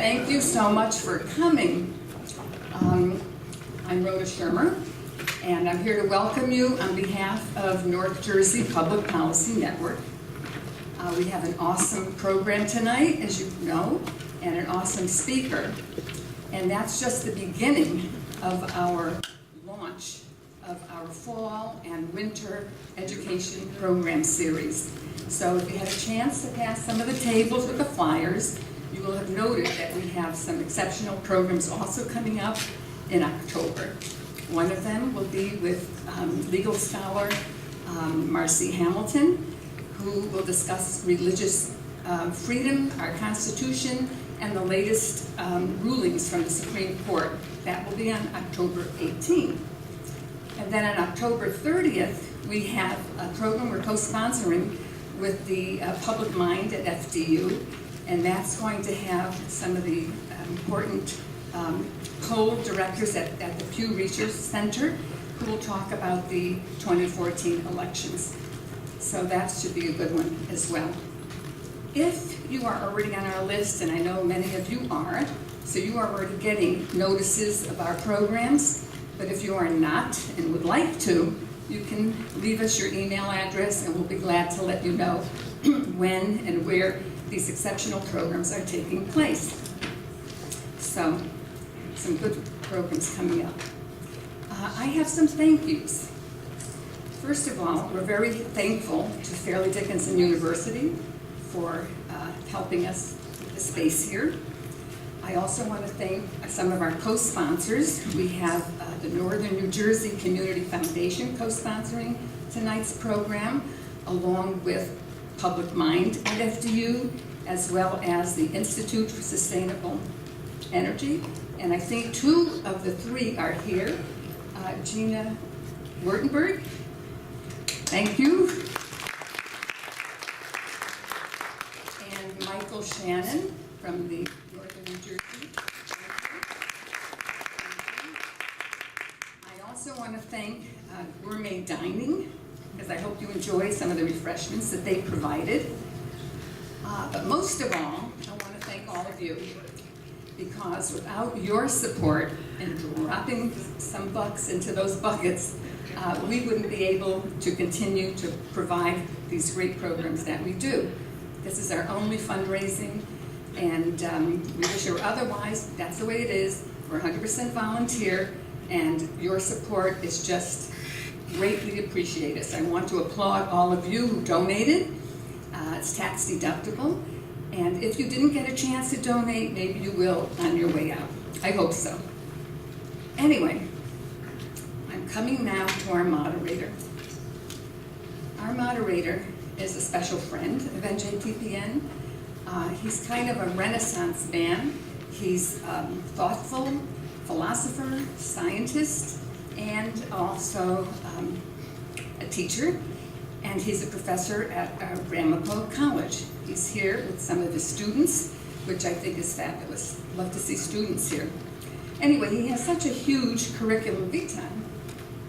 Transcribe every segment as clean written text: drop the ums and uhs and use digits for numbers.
Thank you so much for coming. I'm Rhoda Shermer, and I'm here to welcome you on behalf of North Jersey Public Policy Network. We have an awesome program tonight, as you know, and an awesome speaker. And that's just the beginning of our launch of our fall and winter education program series. So if you had a chance to pass some of the tables with the flyers, you will have noted that we have some exceptional programs also coming up in October. One of them will be with legal scholar Marcy Hamilton, who will discuss religious freedom, our Constitution, and the latest rulings from the Supreme Court. That will be on October 18th. And then on October 30th, we have a program we're co-sponsoring with the Public Mind at FDU, and that's going to have some of the important poll directors at the Pew Research Center who will talk about the 2014 elections. So that should be a good one as well. If you are already on our list, and I know many of you are, so you are already getting notices of our programs, but if you are not and would like to, you can leave us your email address and we'll be glad to let you know when and where these exceptional programs are taking place. So, some good programs coming up. I have some thank yous. First of all, we're very thankful to Fairleigh Dickinson University for helping us with the space here. I also want to thank some of our co-sponsors. We have the Northern New Jersey Community Foundation co-sponsoring tonight's program, along with Public Mind at FDU, as well as the Institute for Sustainable Energy. And I think two of the three are here. Gina Wurtenberg, thank you. And Michael Shannon from the Northern New Jersey. I also want to thank Gourmet Dining, because I hope you enjoy some of the refreshments that they provided. But most of all, I want to thank all of you, because without your support and dropping some bucks into those buckets, we wouldn't be able to continue to provide these great programs that we do. This is our only fundraising, and we wish it were otherwise. That's the way it is. We're 100% volunteer, and your support is just greatly appreciated. So I want to applaud all of you who donated. It's tax deductible. And if you didn't get a chance to donate, maybe you will on your way out. I hope so. Anyway, I'm coming now to our moderator. Our moderator is a special friend of NJPPN. He's kind of a Renaissance man. He's thoughtful, philosopher, scientist, and also a teacher. And he's a professor at Ramapo College. He's here with some of his students, which I think is fabulous. Love to see students here. Anyway, he has such a huge curriculum vitae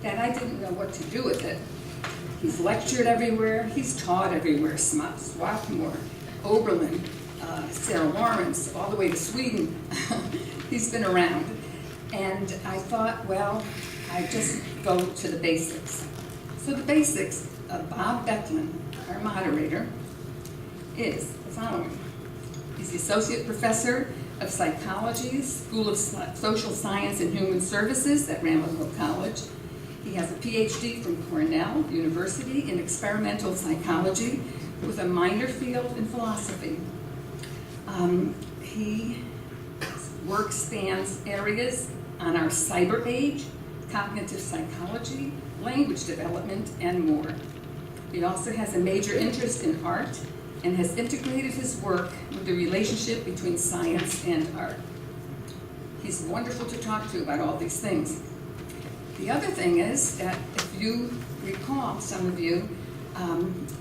that I didn't know what to do with it. He's lectured everywhere. He's taught everywhere. Swarthmore, Oberlin, Sarah Lawrence, all the way to Sweden. He's been around. And I thought, well, I just go to the basics. So the basics of Bob Beckman, our moderator, is the following. He's the Associate Professor of Psychology, School of Social Science and Human Services at Ramapo College. He has a PhD from Cornell University in experimental psychology with a minor field in philosophy. His work spans areas on our cyber age, cognitive psychology, language development, and more. He also has a major interest in art and has integrated his work with the relationship between science and art. He's wonderful to talk to about all these things. The other thing is that if you recall, some of you,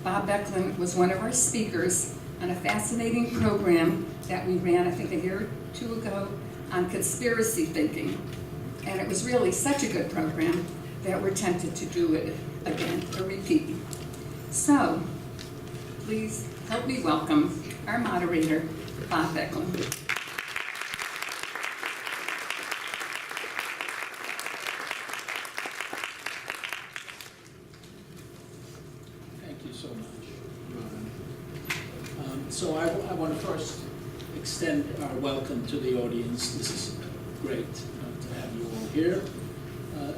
Bob Beckman was one of our speakers on a fascinating program that we ran, I think a year or two ago, on conspiracy thinking. And it was really such a good program that we're tempted to do it again, a repeat. So, please help me welcome our moderator, Bob Beckman. So I want to first extend our welcome to the audience. This is great to have you all here.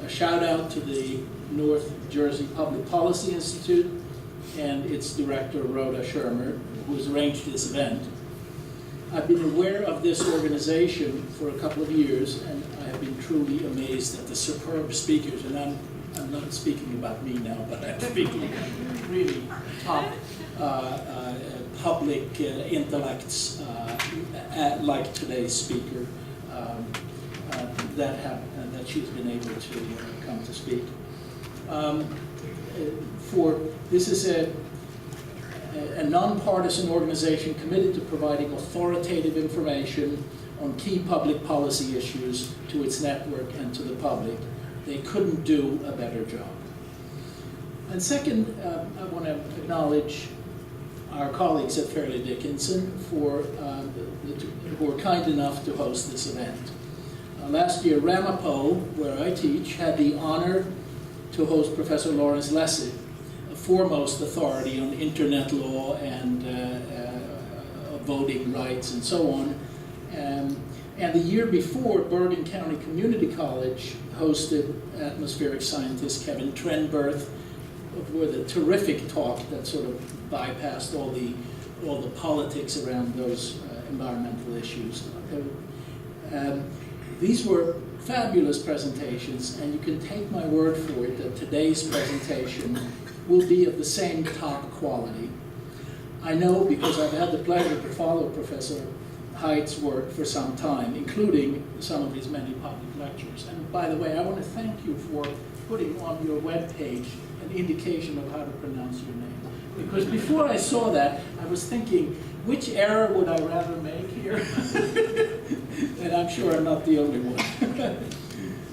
A shout out to the North Jersey Public Policy Institute and its director, Rhoda Shermer, who has arranged this event. I've been aware of this organization for a couple of years, and I have been truly amazed at the superb speakers. And I'm not speaking about me now, but I'm speaking about really top public intellects like today's speaker that she's been able to come to speak. This is a nonpartisan organization committed to providing authoritative information on key public policy issues to its network and to the public. They couldn't do a better job. And second, I want to acknowledge our colleagues at Fairleigh Dickinson who were kind enough to host this event. Last year, Ramapo, where I teach, had the honor to host Professor Lawrence Lessig, a foremost authority on internet law and voting rights and so on. And the year before, Bergen County Community College hosted atmospheric scientist Kevin Trenberth with a terrific talk that sort of bypassed all the politics around those environmental issues. These were fabulous presentations, and you can take my word for it that today's presentation will be of the same top quality. I know because I've had the pleasure to follow Professor Haidt's work for some time, including some of his many public lectures. And by the way, I want to thank you for putting on your webpage an indication of how to pronounce your name. Because before I saw that, I was thinking, which error would I rather make here? And I'm sure I'm not the only one.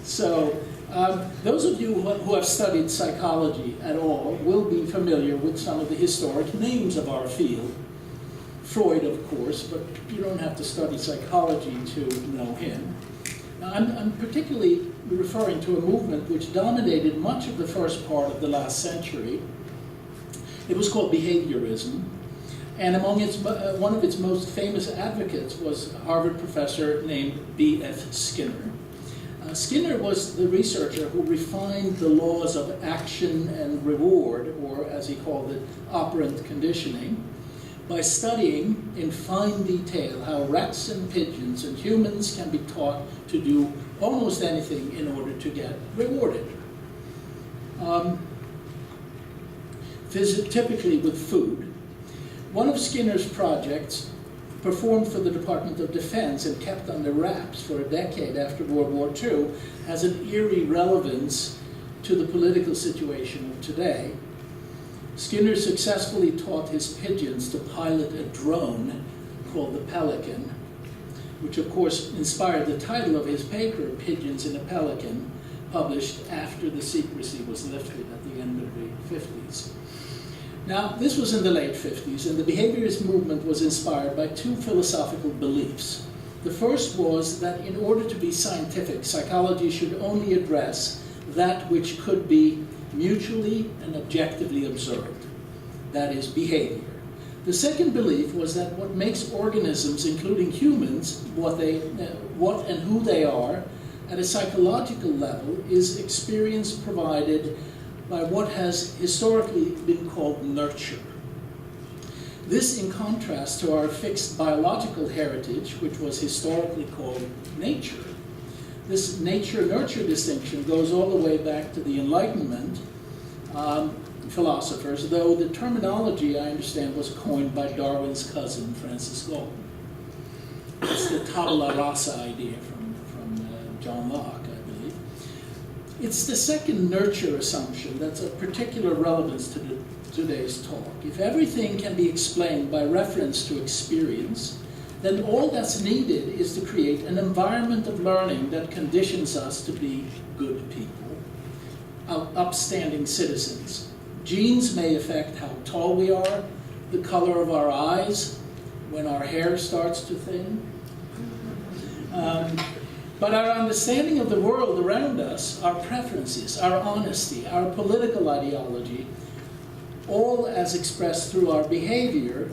So, those of you who have studied psychology at all will be familiar with some of the historic names of our field. Freud, of course, but you don't have to study psychology to know him. Now, I'm particularly referring to a movement which dominated much of the first part of the last century. It was called behaviorism, and among one of its most famous advocates was a Harvard professor named B.F. Skinner. Skinner was the researcher who refined the laws of action and reward, or as he called it, operant conditioning, by studying in fine detail how rats and pigeons and humans can be taught to do almost anything in order to get rewarded. Typically with food. One of Skinner's projects, performed for the Department of Defense and kept under wraps for a decade after World War II, has an eerie relevance to the political situation of today. Skinner successfully taught his pigeons to pilot a drone called the Pelican, which of course inspired the title of his paper, Pigeons in a Pelican, published after the secrecy was lifted at the end of the 50s. Now, this was in the late 50s, and the behaviorist movement was inspired by two philosophical beliefs. The first was that in order to be scientific, psychology should only address that which could be mutually and objectively observed, that is, behavior. The second belief was that what makes organisms, including humans, what and who they are, at a psychological level, is experience provided by what has historically been called nurture. This in contrast to our fixed biological heritage, which was historically called nature. This nature-nurture distinction goes all the way back to the Enlightenment philosophers, though the terminology, I understand, was coined by Darwin's cousin, Francis Galton. It's the tabula rasa idea from John Locke, I believe. It's the second nurture assumption that's of particular relevance to today's talk. If everything can be explained by reference to experience, then all that's needed is to create an environment of learning that conditions us to be good people, upstanding citizens. Genes may affect how tall we are, the color of our eyes, when our hair starts to thin. But our understanding of the world around us, our preferences, our honesty, our political ideology, all as expressed through our behavior,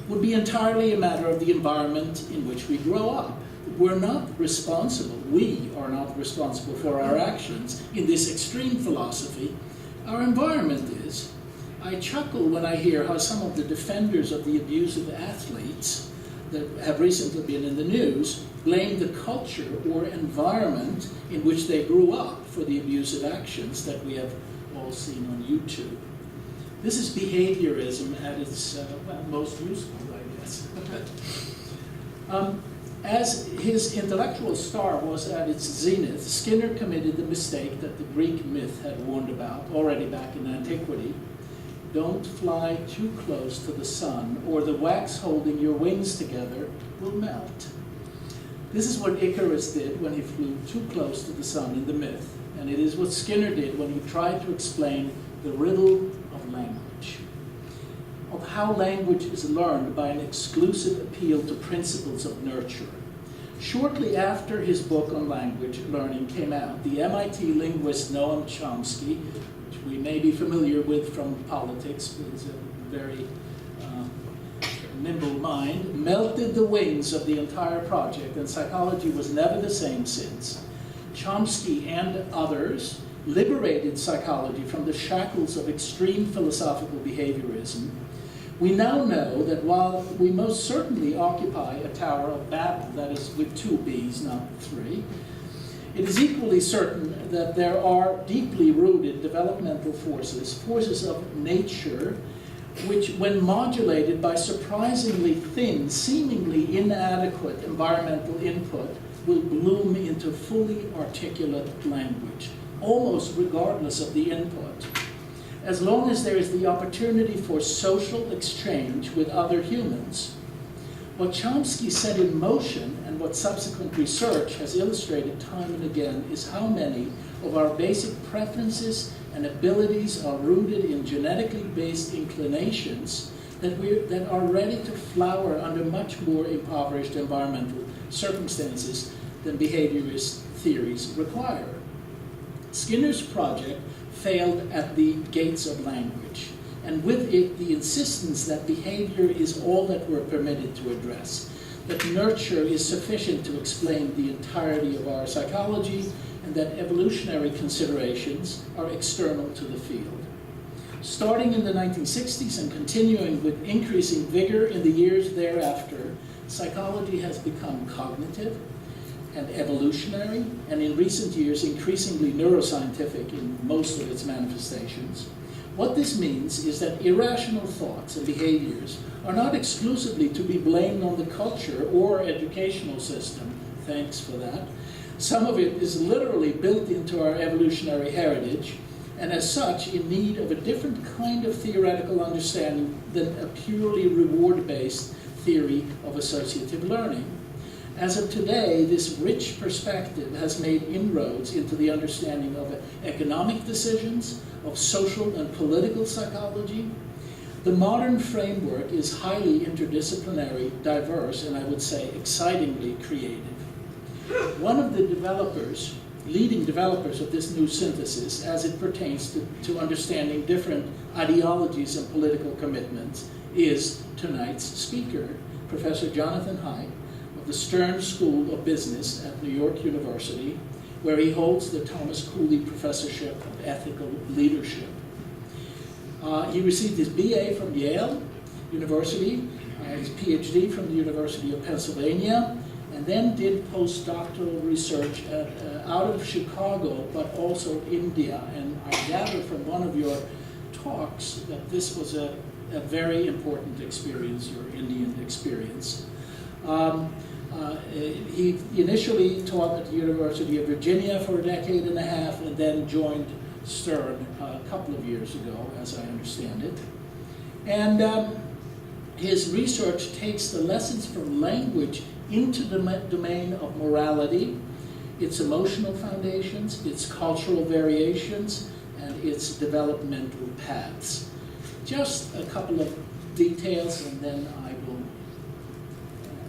would be entirely a matter of the environment in which we grow up. We're not responsible, we are not responsible for our actions in this extreme philosophy. Our environment is. I chuckle when I hear how some of the defenders of the abusive athletes that have recently been in the news blame the culture or environment in which they grew up for the abusive actions that we have all seen on YouTube. This is behaviorism at its most useful, I guess. As his intellectual star was at its zenith, Skinner committed the mistake that the Greek myth had warned about already back in antiquity. Don't fly too close to the sun, or the wax holding your wings together will melt. This is what Icarus did when he flew too close to the sun in the myth, and it is what Skinner did when he tried to explain the riddle of language, of how language is learned by an exclusive appeal to principles of nurture. Shortly after his book on language learning came out, the MIT linguist Noam Chomsky, which we may be familiar with from politics, but is a very nimble mind, melted the wings of the entire project, and psychology was never the same since. Chomsky and others liberated psychology from the shackles of extreme philosophical behaviorism. We now know that while we most certainly occupy a Tower of Babel, that is with 2 B's, not 3, it is equally certain that there are deeply rooted developmental forces, forces of nature, which, when modulated by surprisingly thin, seemingly inadequate environmental input, will bloom into fully articulate language, almost regardless of the input. As long as there is the opportunity for social exchange with other humans. What Chomsky set in motion, and what subsequent research has illustrated time and again, is how many of our basic preferences and abilities are rooted in genetically based inclinations that are ready to flower under much more impoverished environmental circumstances than behaviorist theories require. Skinner's project failed at the gates of language, and with it the insistence that behavior is all that we're permitted to address, that nurture is sufficient to explain the entirety of our psychology, and that evolutionary considerations are external to the field. Starting in the 1960s and continuing with increasing vigor in the years thereafter, psychology has become cognitive and evolutionary, and in recent years increasingly neuroscientific in most of its manifestations. What this means is that irrational thoughts and behaviors are not exclusively to be blamed on the culture or educational system, thanks for that. Some of it is literally built into our evolutionary heritage, and as such in need of a different kind of theoretical understanding than a purely reward-based theory of associative learning. As of today, this rich perspective has made inroads into the understanding of economic decisions, of social and political psychology. The modern framework is highly interdisciplinary, diverse, and I would say excitingly creative. One of the leading developers of this new synthesis, as it pertains to understanding different ideologies and political commitments, is tonight's speaker, Professor Jonathan Haidt, of the Stern School of Business at New York University, where he holds the Thomas Cooley Professorship of Ethical Leadership. He received his BA from Yale University, his PhD from the University of Pennsylvania, and then did postdoctoral research out of Chicago, but also India. And I gather from one of your talks that this was a very important experience, your Indian experience. He initially taught at the University of Virginia for a decade and a half, and then joined Stern a couple of years ago, as I understand it. And his research takes the lessons from language into the domain of morality, its emotional foundations, its cultural variations, and its developmental paths. Just a couple of details, and then I will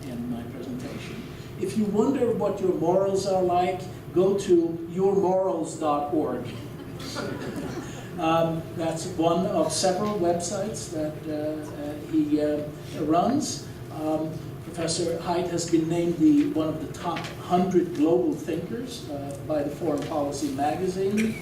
end my presentation. If you wonder what your morals are like, go to yourmorals.org. That's one of several websites that he runs. Professor Haidt has been named one of the top 100 global thinkers by the Foreign Policy magazine,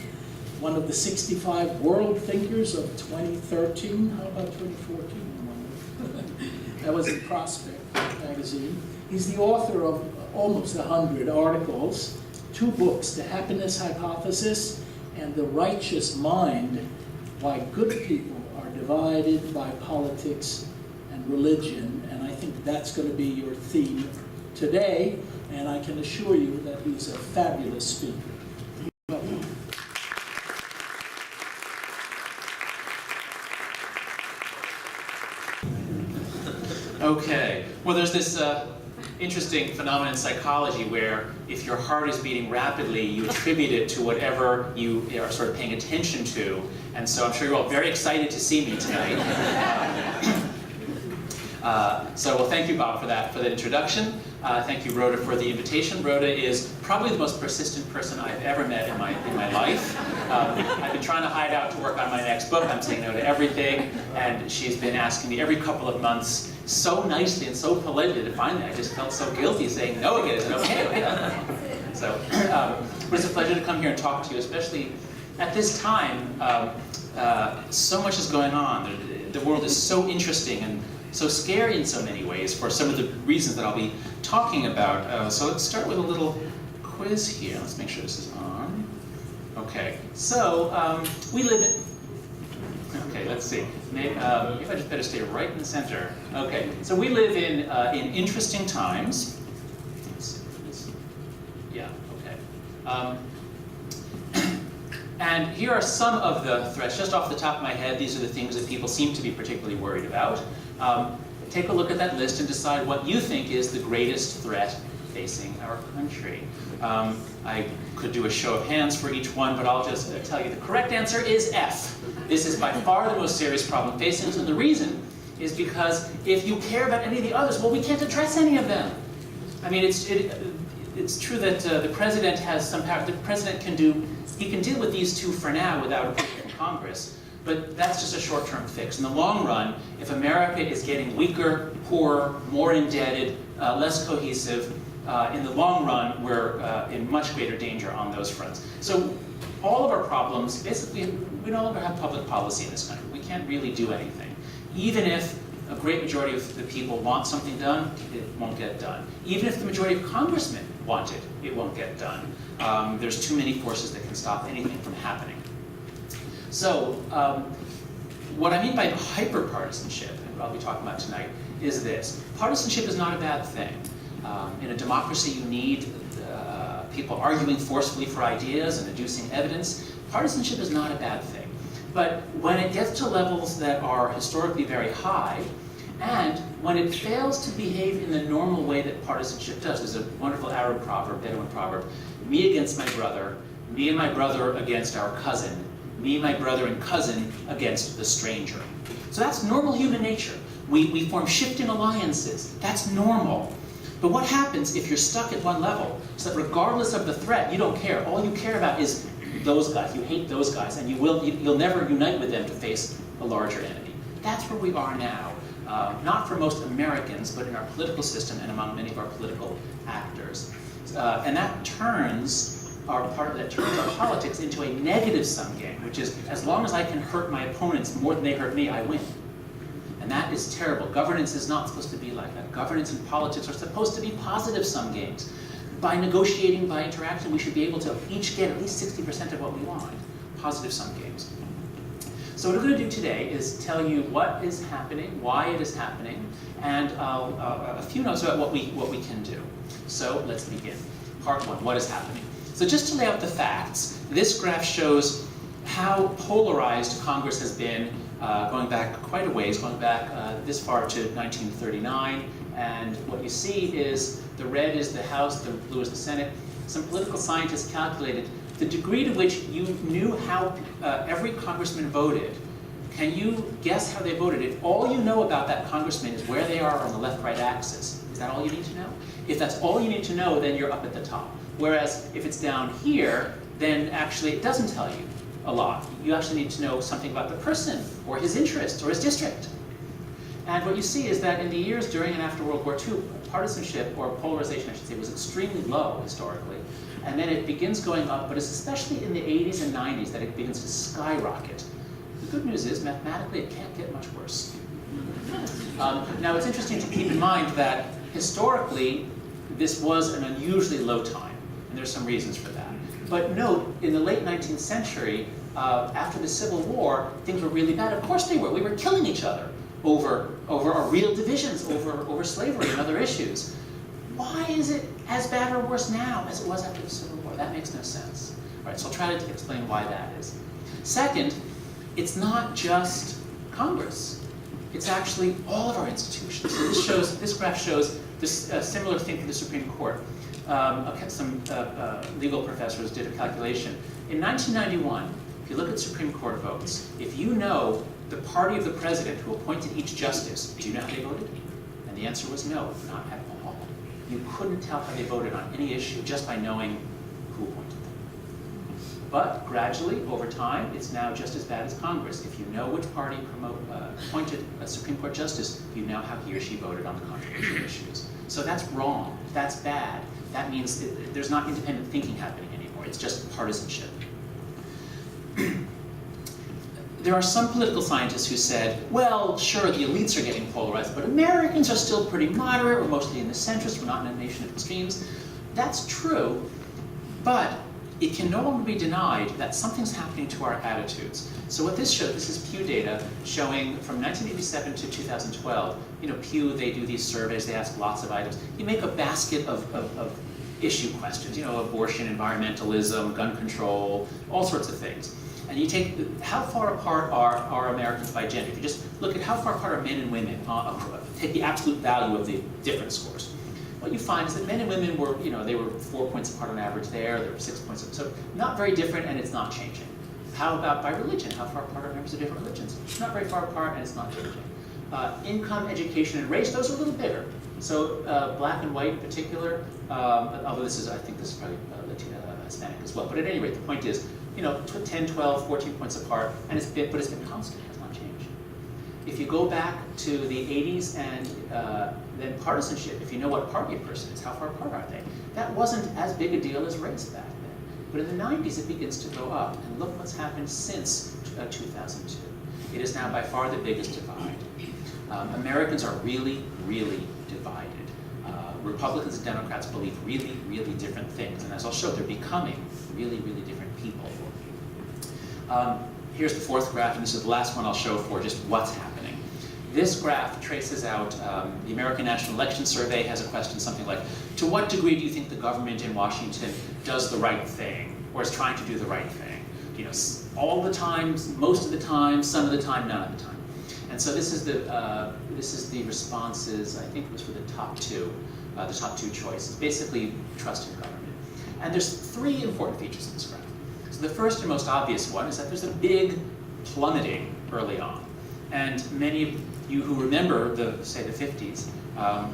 one of the 65 world thinkers of 2013. How about 2014? That was in Prospect magazine. He's the author of almost 100 articles, 2 books, The Happiness Hypothesis and The Righteous Mind, Why Good People Are Divided by Politics and Religion. And I think that's going to be your theme today, and I can assure you that he's a fabulous speaker. Okay, well there's this interesting phenomenon in psychology where if your heart is beating rapidly, you attribute it to whatever you are sort of paying attention to. And so I'm sure you're all very excited to see me tonight. Well, thank you, Bob, for that introduction. Thank you, Rhoda, for the invitation. Rhoda is probably the most persistent person I've ever met in my life. I've been trying to hide out to work on my next book. I'm saying no to everything, and she's been asking me every couple of months so nicely and so politely that finally I just felt so guilty saying no again. Is it okay? So, but it's a pleasure to come here and talk to you, especially at this time. So much is going on. The world is so interesting and so scary in so many ways for some of the reasons that I'll be talking about. So let's start with a little quiz here. Let's make sure this is on. Okay, so we live in... Okay, let's see. Maybe I just better stay right in the center. Okay, so we live in interesting times. Let's see if this... Yeah, okay. And here are some of the threats. Just off the top of my head, these are the things that people seem to be particularly worried about. Take a look at that list and decide what you think is the greatest threat facing our country. I could do a show of hands for each one, but I'll just tell you the correct answer is F. This is by far the most serious problem facing us, and the reason is because if you care about any of the others, well, we can't address any of them. I mean, it's true that the president has some power. The president can deal with these 2 for now without approval from Congress. But that's just a short-term fix. In the long run, if America is getting weaker, poorer, more indebted, less cohesive, in the long run, we're in much greater danger on those fronts. So all of our problems, basically, we no longer have public policy in this country. We can't really do anything. Even if a great majority of the people want something done, it won't get done. Even if the majority of congressmen want it, it won't get done. There's too many forces that can stop anything from happening. So, what I mean by hyperpartisanship, and what I'll be talking about tonight, is this. Partisanship is not a bad thing. In a democracy, you need people arguing forcefully for ideas and adducing evidence. Partisanship is not a bad thing. But when it gets to levels that are historically very high, and when it fails to behave in the normal way that partisanship does, there's a wonderful Arab proverb, Bedouin proverb, me against my brother, me and my brother against our cousin, me, my brother, and cousin against the stranger. So that's normal human nature. We form shifting alliances. That's normal. But what happens if you're stuck at one level, so that regardless of the threat, you don't care. All you care about is those guys. You hate those guys, and you'll never unite with them to face a larger enemy. That's where we are now. Not for most Americans, but in our political system and among many of our political actors. And that turns our politics into a negative-sum game, which is, as long as I can hurt my opponents more than they hurt me, I win. And that is terrible. Governance is not supposed to be like that. Governance and politics are supposed to be positive-sum games. By negotiating, by interaction, we should be able to each get at least 60% of what we want. Positive-sum games. So what I'm going to do today is tell you what is happening, why it is happening, and a few notes about what we can do. So let's begin. Part 1, what is happening? So just to lay out the facts, this graph shows how polarized Congress has been going back quite a ways, going back this far to 1939. And what you see is the red is the House, the blue is the Senate. Some political scientists calculated the degree to which you knew how every congressman voted. Can you guess how they voted? If all you know about that congressman is where they are on the left-right axis, is that all you need to know? If that's all you need to know, then you're up at the top. Whereas if it's down here, then actually it doesn't tell you. a lot. You actually need to know something about the person, or his interest, or his district. And what you see is that in the years during and after World War II, partisanship, or polarization I should say, was extremely low historically. And then it begins going up, but it's especially in the 80s and 90s that it begins to skyrocket. The good news is, mathematically, it can't get much worse. Now, it's interesting to keep in mind that historically, this was an unusually low time, and there's some reasons for that. But note, in the late 19th century, after the Civil War, things were really bad. Of course they were. We were killing each other over our real divisions, over slavery and other issues. Why is it as bad or worse now as it was after the Civil War? That makes no sense. All right, so I'll try to explain why that is. Second, it's not just Congress. It's actually all of our institutions. So this graph shows this similar thing for the Supreme Court. Some legal professors did a calculation. In 1991, if you look at Supreme Court votes, if you know the party of the president who appointed each justice, do you know how they voted? And the answer was no, not at all. You couldn't tell how they voted on any issue just by knowing who appointed them. But gradually, over time, it's now just as bad as Congress. If you know which party appointed a Supreme Court justice, you know how he or she voted on the controversial issues. So that's wrong. That's bad. That means there's not independent thinking happening anymore. It's just partisanship. There are some political scientists who said, well, sure, the elites are getting polarized, but Americans are still pretty moderate. We're mostly in the centrist. We're not in a nation of extremes. That's true, but it can no longer be denied that something's happening to our attitudes. So what this shows, this is Pew data showing from 1987 to 2012. You know, Pew, they do these surveys, they ask lots of items. You make a basket of issue questions, you know, abortion, environmentalism, gun control, all sorts of things. And you take, how far apart are Americans by gender? If you just look at how far apart are men and women, take the absolute value of the different scores. What you find is that men and women were, you know, they were 4 points apart on average there, they were 6 points apart, so not very different, and it's not changing. How about by religion? How far apart are members of different religions? It's not very far apart, and it's not changing. Income, education, and race, those are a little bigger. So black and white in particular, although this is, I think this is probably Latino, Hispanic as well, but at any rate, the point is, you know, 10, 12, 14 points apart, and it's been constant, it has not changed. If you go back to the 80s and then partisanship, if you know what party a person is, how far apart are they? That wasn't as big a deal as race back then. But in the 90s, it begins to go up. And look what's happened since 2002. It is now by far the biggest divide. Americans are really, really divided. Republicans and Democrats believe really, really different things. And as I'll show, they're becoming really, really different people. Here's the fourth graph, and this is the last one I'll show for just what's happening. This graph traces out, the American National Election Survey has a question something like, to what degree do you think the government in Washington does the right thing, or is trying to do the right thing? You know, all the time, most of the time, some of the time, none of the time. And so this is the responses, I think it was for the top two choices, basically trust in government. And there's three important features in this graph. So the first and most obvious one is that there's a big plummeting early on. And many of you who remember say the 50s,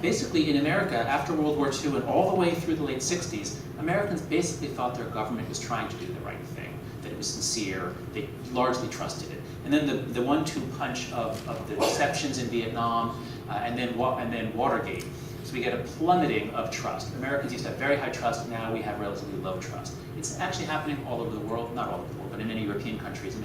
basically in America, after World War II and all the way through the late 60s, Americans basically thought their government was trying to do the right thing, that it was sincere, they largely trusted it. And then the 1-2 punch of the deceptions in Vietnam, and then Watergate. So we get a plummeting of trust. Americans used to have very high trust, now we have relatively low trust. It's actually happening all over the world, not all over the world, but in many European countries.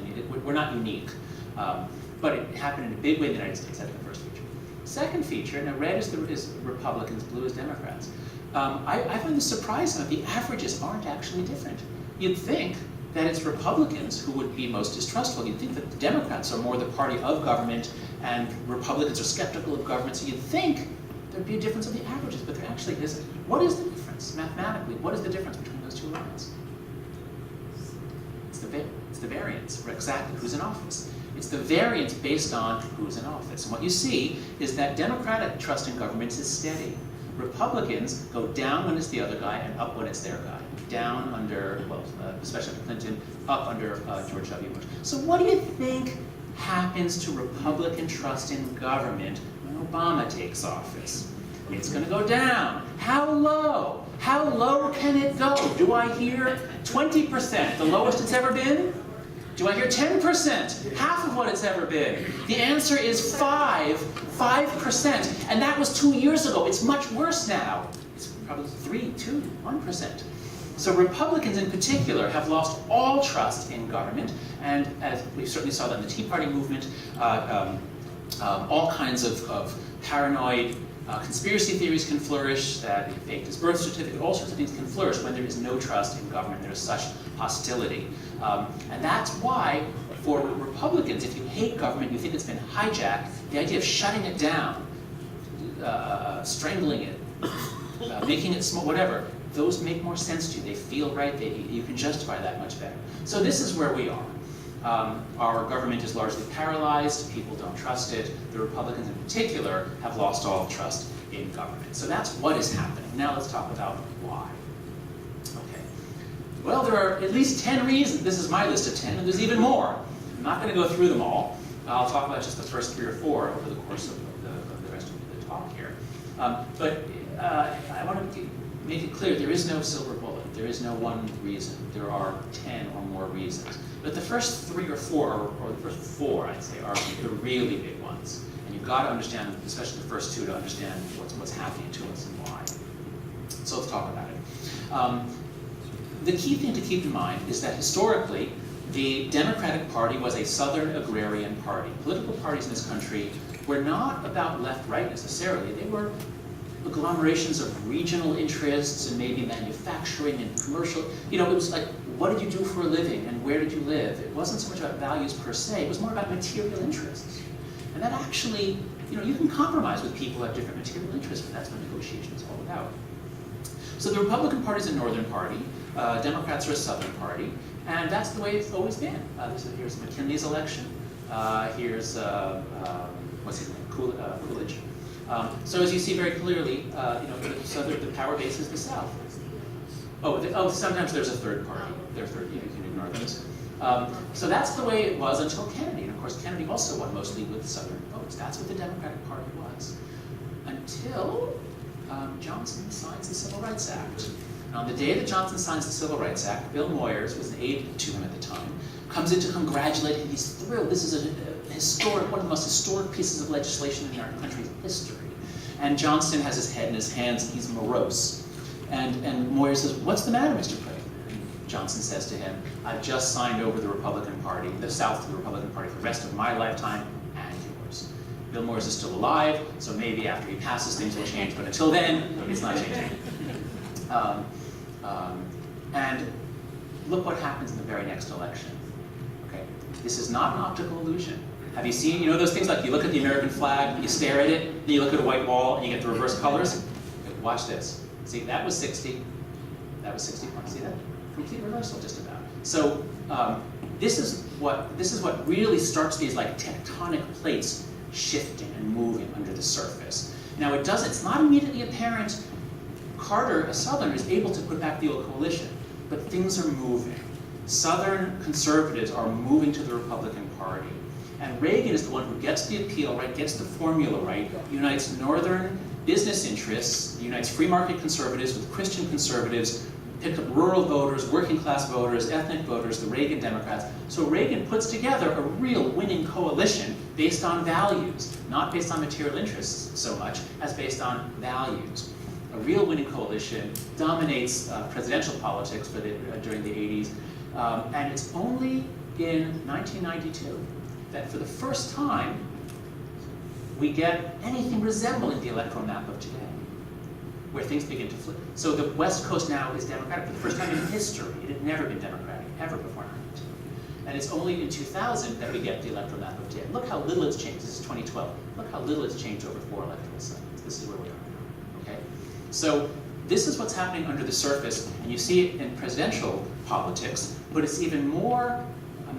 We're not unique. But it happened in a big way in the United States. That's the first feature. Second feature, now red is Republicans, blue is Democrats. I find this surprising that the averages aren't actually different. You'd think that it's Republicans who would be most distrustful. You'd think that the Democrats are more the party of government and Republicans are skeptical of government, so you'd think there'd be a difference in the averages, but there actually isn't. What is the difference, mathematically? What is the difference between those two lines? It's the variance for exactly who's in office. It's the variance based on who's in office. And what you see is that Democratic trust in government is steady. Republicans go down when it's the other guy and up when it's their guy. Down under, well, especially under Clinton, up under George W. Bush. So what do you think happens to Republican trust in government when Obama takes office? It's going to go down. How low? How low can it go? Do I hear 20%, the lowest it's ever been? Do I hear 10%? Half of what it's ever been. The answer is 5%. And that was 2 years ago. It's much worse now. It's probably 3, 2, 1%. So Republicans in particular have lost all trust in government, and as we certainly saw that in the Tea Party movement, all kinds of paranoid conspiracy theories can flourish, that he faked his birth certificate, all sorts of things can flourish when there is no trust in government, there is such hostility. And that's why, for Republicans, if you hate government, you think it's been hijacked, the idea of shutting it down, strangling it, making it small, whatever, those make more sense to you. They feel right, you can justify that much better. So this is where we are. Our government is largely paralyzed, people don't trust it. The Republicans in particular have lost all trust in government. So that's what is happening. Now let's talk about why. Okay. Well, there are at least 10 reasons. This is my list of 10, and there's even more. I'm not going to go through them all. I'll talk about just the first 3 or 4 over the course of the rest of the talk here. But I want to make it clear, there is no silver bullet. There is no one reason. There are 10 or more reasons. But the first 3 or 4, or the first 4, I'd say, are the really big ones. And you've got to understand, especially the first 2, to understand what's happening to us and why. So let's talk about it. The key thing to keep in mind is that historically, the Democratic Party was a Southern agrarian party. Political parties in this country were not about left-right necessarily. They were agglomerations of regional interests and maybe manufacturing and commercial. You know, it was like, what did you do for a living and where did you live? It wasn't so much about values per se, it was more about material interests. And that actually, you know, you can compromise with people who have different material interests, but that's what negotiation is all about. So the Republican Party is a northern party, Democrats are a southern party, and that's the way it's always been. Here's McKinley's election, here's, what's his name, Coolidge. So as you see very clearly, you know, the power base is the South. Sometimes there's a third party. You can ignore those. So that's the way it was until Kennedy. And of course, Kennedy also won mostly with Southern votes. That's what the Democratic Party was. Until Johnson signs the Civil Rights Act. And on the day that Johnson signs the Civil Rights Act, Bill Moyers, who was an aide to him at the time, comes in to congratulate him. He's thrilled. This is a historic, one of the most historic pieces of legislation in our country's history. And Johnson has his head in his hands, and he's morose. And Moyers says, "What's the matter, Mr. President?" And Johnson says to him, "I've just signed over the Republican Party, the South to the Republican Party for the rest of my lifetime and yours." Bill Moyers is still alive, so maybe after he passes things will change, but until then, it's not changing. And look what happens in the very next election. Okay, this is not an optical illusion. Have you seen, you know those things like you look at the American flag, you stare at it, then you look at a white wall and you get the reverse colors? Okay, watch this. See, that was 60. That was 60 points. See that? Complete reversal, just about. So this is what really starts these like tectonic plates shifting and moving under the surface. Now it's not immediately apparent. Carter, a Southerner, is able to put back the old coalition, but things are moving. Southern conservatives are moving to the Republican Party. And Reagan is the one who gets the appeal right, gets the formula right, unites northern business interests, unites free market conservatives with Christian conservatives, picked up rural voters, working class voters, ethnic voters, the Reagan Democrats. So Reagan puts together a real winning coalition based on values, not based on material interests so much as based on values. A real winning coalition dominates presidential politics during the 80s, and it's only in 1992 that for the first time we get anything resembling the electoral map of today, where things begin to flip. So the West Coast now is Democratic for the first time in history. It had never been Democratic, ever before 1992. And it's only in 2000 that we get the electoral map of today. Look how little it's changed. This is 2012. Look how little it's changed over 4 electoral cycles. This is where we are now, okay? So this is what's happening under the surface, and you see it in presidential politics, but it's even more,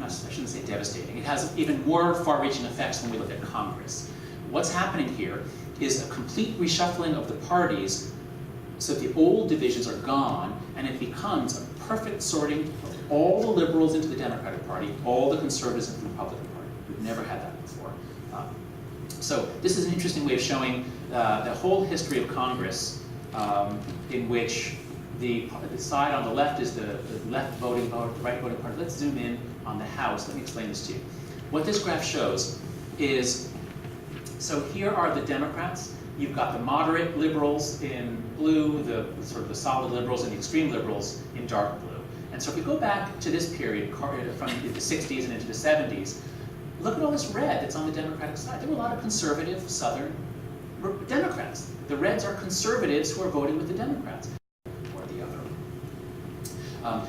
I shouldn't say devastating, it has even more far-reaching effects when we look at Congress. What's happening here is a complete reshuffling of the parties so the old divisions are gone, and it becomes a perfect sorting of all the liberals into the Democratic Party, all the conservatives into the Republican Party. We've never had that before. So this is an interesting way of showing the whole history of Congress, in which the side on the left is the left voting vote, the right voting party. Let's zoom in on the House. Let me explain this to you. What this graph shows is, so here are the Democrats. You've got the moderate liberals in blue, the sort of the solid liberals, and the extreme liberals in dark blue. And so if we go back to this period, from the 60s and into the 70s, look at all this red that's on the Democratic side. There were a lot of conservative Southern Democrats. The reds are conservatives who are voting with the Democrats, or the other.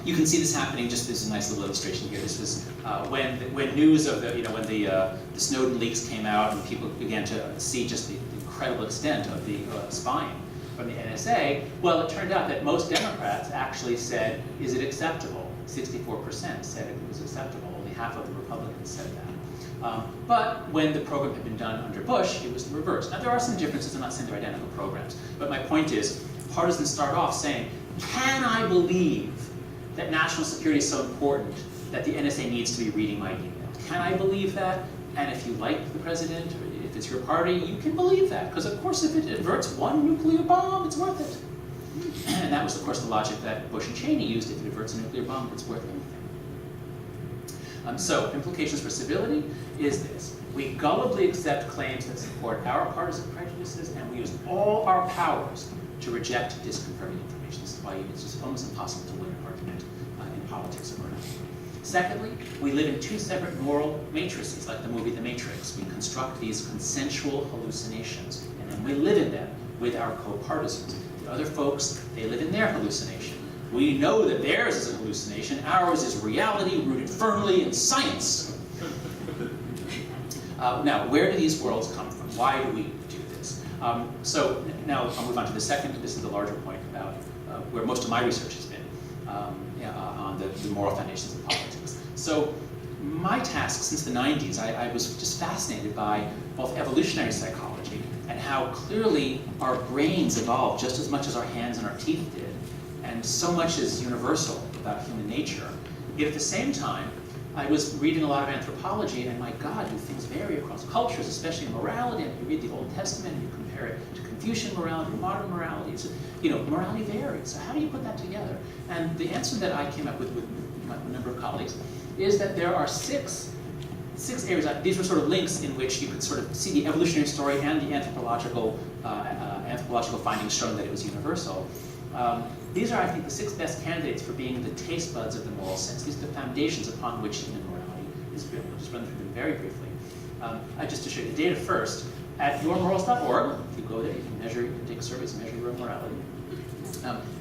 You can see this happening. Just this is a nice little illustration here. This was when news of the when the Snowden leaks came out and people began to see just the incredible extent of the spying from the NSA. Well, it turned out that most Democrats actually said, "Is it acceptable?" 64% said it was acceptable. Only half of the Republicans said that. But when the program had been done under Bush, it was the reverse. Now, there are some differences. I'm not saying they're identical programs. But my point is, partisans start off saying, can I believe that national security is so important that the NSA needs to be reading my email? Can I believe that? And if you like the president, or if it's your party, you can believe that. Because, of course, if it averts one nuclear bomb, it's worth it. And that was, of course, the logic that Bush and Cheney used. If it averts a nuclear bomb, it's worth anything. So, implications for civility is this. We gullibly accept claims that support our partisan prejudices, and we use all our powers to reject disconfirming information. This is why it's just almost impossible to win an argument in politics or not. Secondly, we live in two separate moral matrices, like the movie The Matrix. We construct these consensual hallucinations, and then we live in them with our co-partisans. The other folks, they live in their hallucination. We know that theirs is a hallucination. Ours is reality rooted firmly in science. Now, where do these worlds come from? Why do we do this? So now I'll move on to the second. This is the larger point about where most of my research has been on the moral foundations of politics. So my task since the 90s, I was just fascinated by both evolutionary psychology and how clearly our brains evolved just as much as our hands and our teeth did. And so much is universal about human nature. Yet at the same time, I was reading a lot of anthropology, and my God, do things vary across cultures, especially in morality. And you read the Old Testament, and you compare it to Confucian morality, modern morality. It's, morality varies. So how do you put that together? And the answer that I came up with a number of colleagues is that there are six areas. These were sort of links in which you could sort of see the evolutionary story and the anthropological findings showing that it was universal. These are, I think, the six best candidates for being the taste buds of the moral sense. These are the foundations upon which human morality is built. I'll just run through them very briefly. Just to show you the data first, at yourmorals.org, if you go there, you can take surveys and measure your own morality.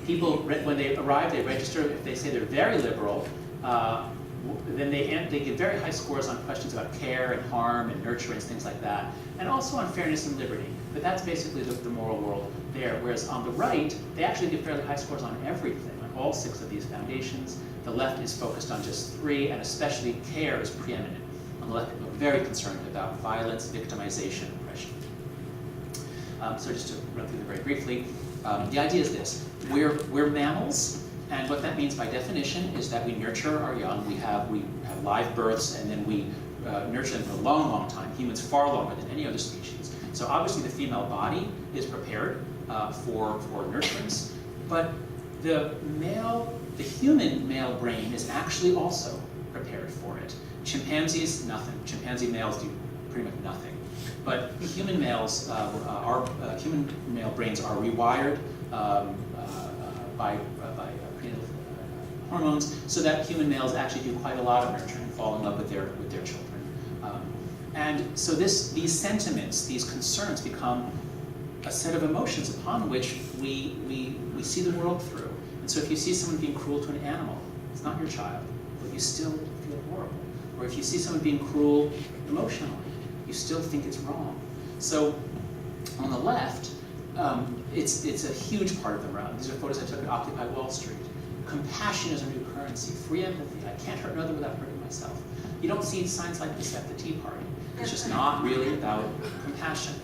People, when they arrive, they register. If they say they're very liberal, then they get very high scores on questions about care and harm and nurturance, things like that, and also on fairness and liberty. But that's basically the moral world there. Whereas on the right, they actually get fairly high scores on everything, on all six of these foundations. The left is focused on just three, and especially care is preeminent. On the left, they're very concerned about violence, victimization, oppression. So just to run through them very briefly, the idea is this. We're mammals, and what that means by definition is that we nurture our young. We have live births, and then we nurture them for a long, long time. Humans far longer than any other species. So obviously the female body is prepared for nurturance, but the human male brain is actually also prepared for it. Chimpanzees, nothing. Chimpanzee males do pretty much nothing. But human human male brains are rewired by prenatal hormones, so that human males actually do quite a lot of nurturing, fall in love with their children. And so these sentiments, these concerns become a set of emotions upon which we see the world through. And so if you see someone being cruel to an animal, it's not your child, but you still feel horrible. Or if you see someone being cruel emotionally, you still think it's wrong. So on the left, it's a huge part of the morality. These are photos I took at Occupy Wall Street. Compassion is a new currency, free empathy. I can't hurt another without hurting myself. You don't see signs like this at the Tea Party. It's just not really about compassion.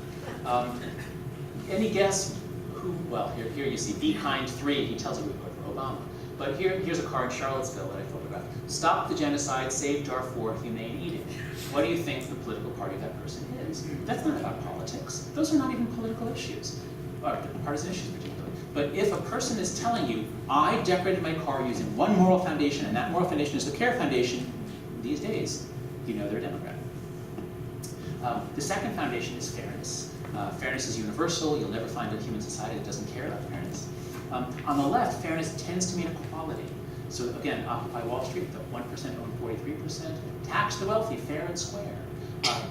Any guess who, well, here you see Be Kind 3, he tells you we vote for Obama. But here's a car in Charlottesville that I photographed. Stop the genocide, save Darfur, humane eating. What do you think the political party that person is? That's not about politics. Those are not even political issues, or partisan issues particularly. But if a person is telling you, I decorated my car using one moral foundation, and that moral foundation is the care foundation, these days, you know they're a Democrat. The second foundation is fairness. Fairness is universal. You'll never find a human society that doesn't care about fairness. On the left, fairness tends to mean equality. So again, Occupy Wall Street, the 1% own 43%, tax the wealthy fair and square.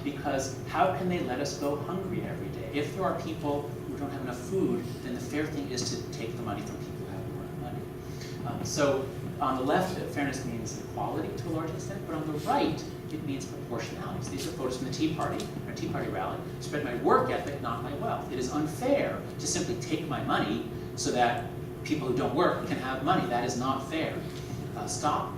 Because how can they let us go hungry every day? If there are people who don't have enough food, then the fair thing is to take the money from people who have more money. So on the left, fairness means equality to a large extent, but on the right, it means proportionality. So these are photos from the Tea Party, or Tea Party rally. Spread my work ethic, not my wealth. It is unfair to simply take my money so that people who don't work can have money. That is not fair. Stop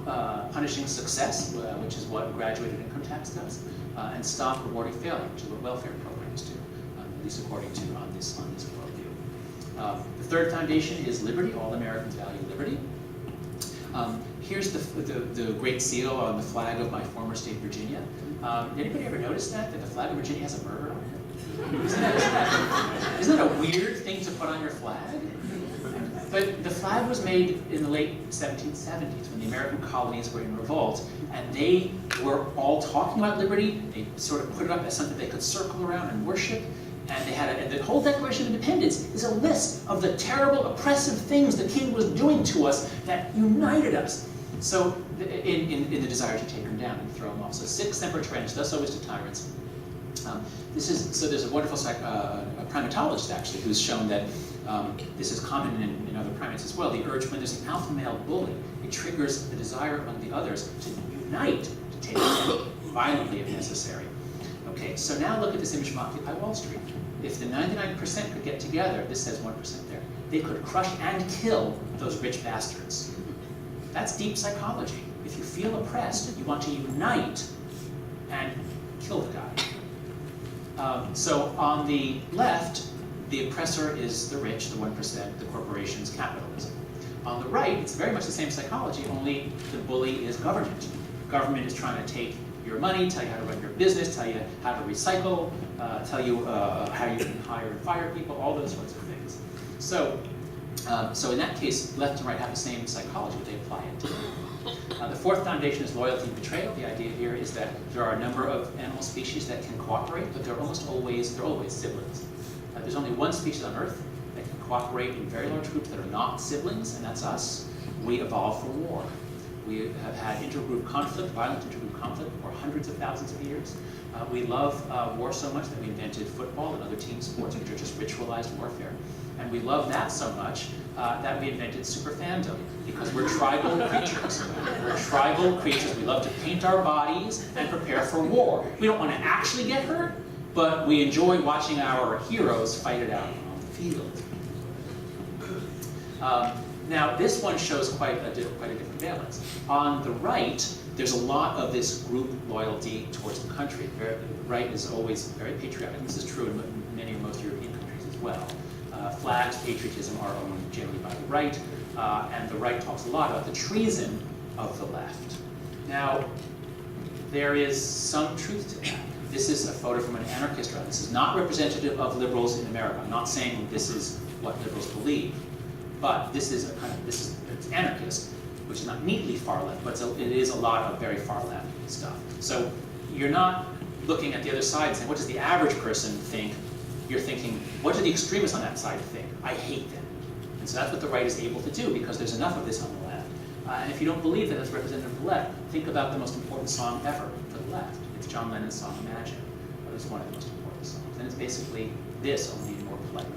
punishing success, which is what graduated income tax does, and stop rewarding failure, which is what welfare programs do, at least according to on this worldview. The third foundation is liberty. All Americans value liberty. Here's the Great Seal on the flag of my former state, Virginia. Anybody ever notice that the flag of Virginia has a murder on it? Isn't that a weird thing to put on your flag? But the flag was made in the late 1770s when the American colonies were in revolt, and they were all talking about liberty. They sort of put it up as something they could circle around and worship. And they had and the whole Declaration of Independence is a list of the terrible, oppressive things the king was doing to us that united us. So, in the desire to take them down and throw them off. So 6 semper tyrannis, thus always to tyrants. So there's a wonderful a primatologist actually who's shown that this is common in other primates as well. The urge when there's an alpha male bully, it triggers the desire among the others to unite, to take them violently if necessary. Okay, so now look at this image from Occupy Wall Street. If the 99% could get together, this says 1% there, they could crush and kill those rich bastards. That's deep psychology. If you feel oppressed, you want to unite and kill the guy. So on the left, the oppressor is the rich, the 1%, the corporations, capitalism. On the right, it's very much the same psychology, only the bully is government. Government is trying to take your money, tell you how to run your business, tell you how to recycle, tell you how you can hire and fire people, all those sorts of things. So in that case, left and right have the same psychology, but they apply it to the fourth foundation is loyalty and betrayal. The idea here is that there are a number of animal species that can cooperate, but they're always siblings. There's only one species on Earth that can cooperate in very large groups that are not siblings, and that's us. We evolved for war. We have had intergroup conflict, violent intergroup conflict, for hundreds of thousands of years. We love war so much that we invented football and other team sports, which are just ritualized warfare. And we love that so much that we invented super fandom, because we're tribal creatures. We're tribal creatures. We love to paint our bodies and prepare for war. We don't want to actually get hurt, but we enjoy watching our heroes fight it out on the field. Now, this one shows quite a different valence. On the right, there's a lot of this group loyalty towards the country. The right is always very patriotic. This is true in many or most European countries as well. Flags, patriotism are owned generally by the right, and the right talks a lot about the treason of the left. Now, there is some truth to that. This is a photo from an anarchist rally. This is not representative of liberals in America. I'm not saying this is what liberals believe. But this is it's anarchist, which is not neatly far left, but it is a lot of very far left stuff. So you're not looking at the other side and saying, what does the average person think? You're thinking, what do the extremists on that side think? I hate them. And so that's what the right is able to do, because there's enough of this on the left. And if you don't believe that it's representative of the left, think about the most important song ever for the left. It's John Lennon's song, Imagine. It's one of the most important songs. And it's basically this, only in more polite language.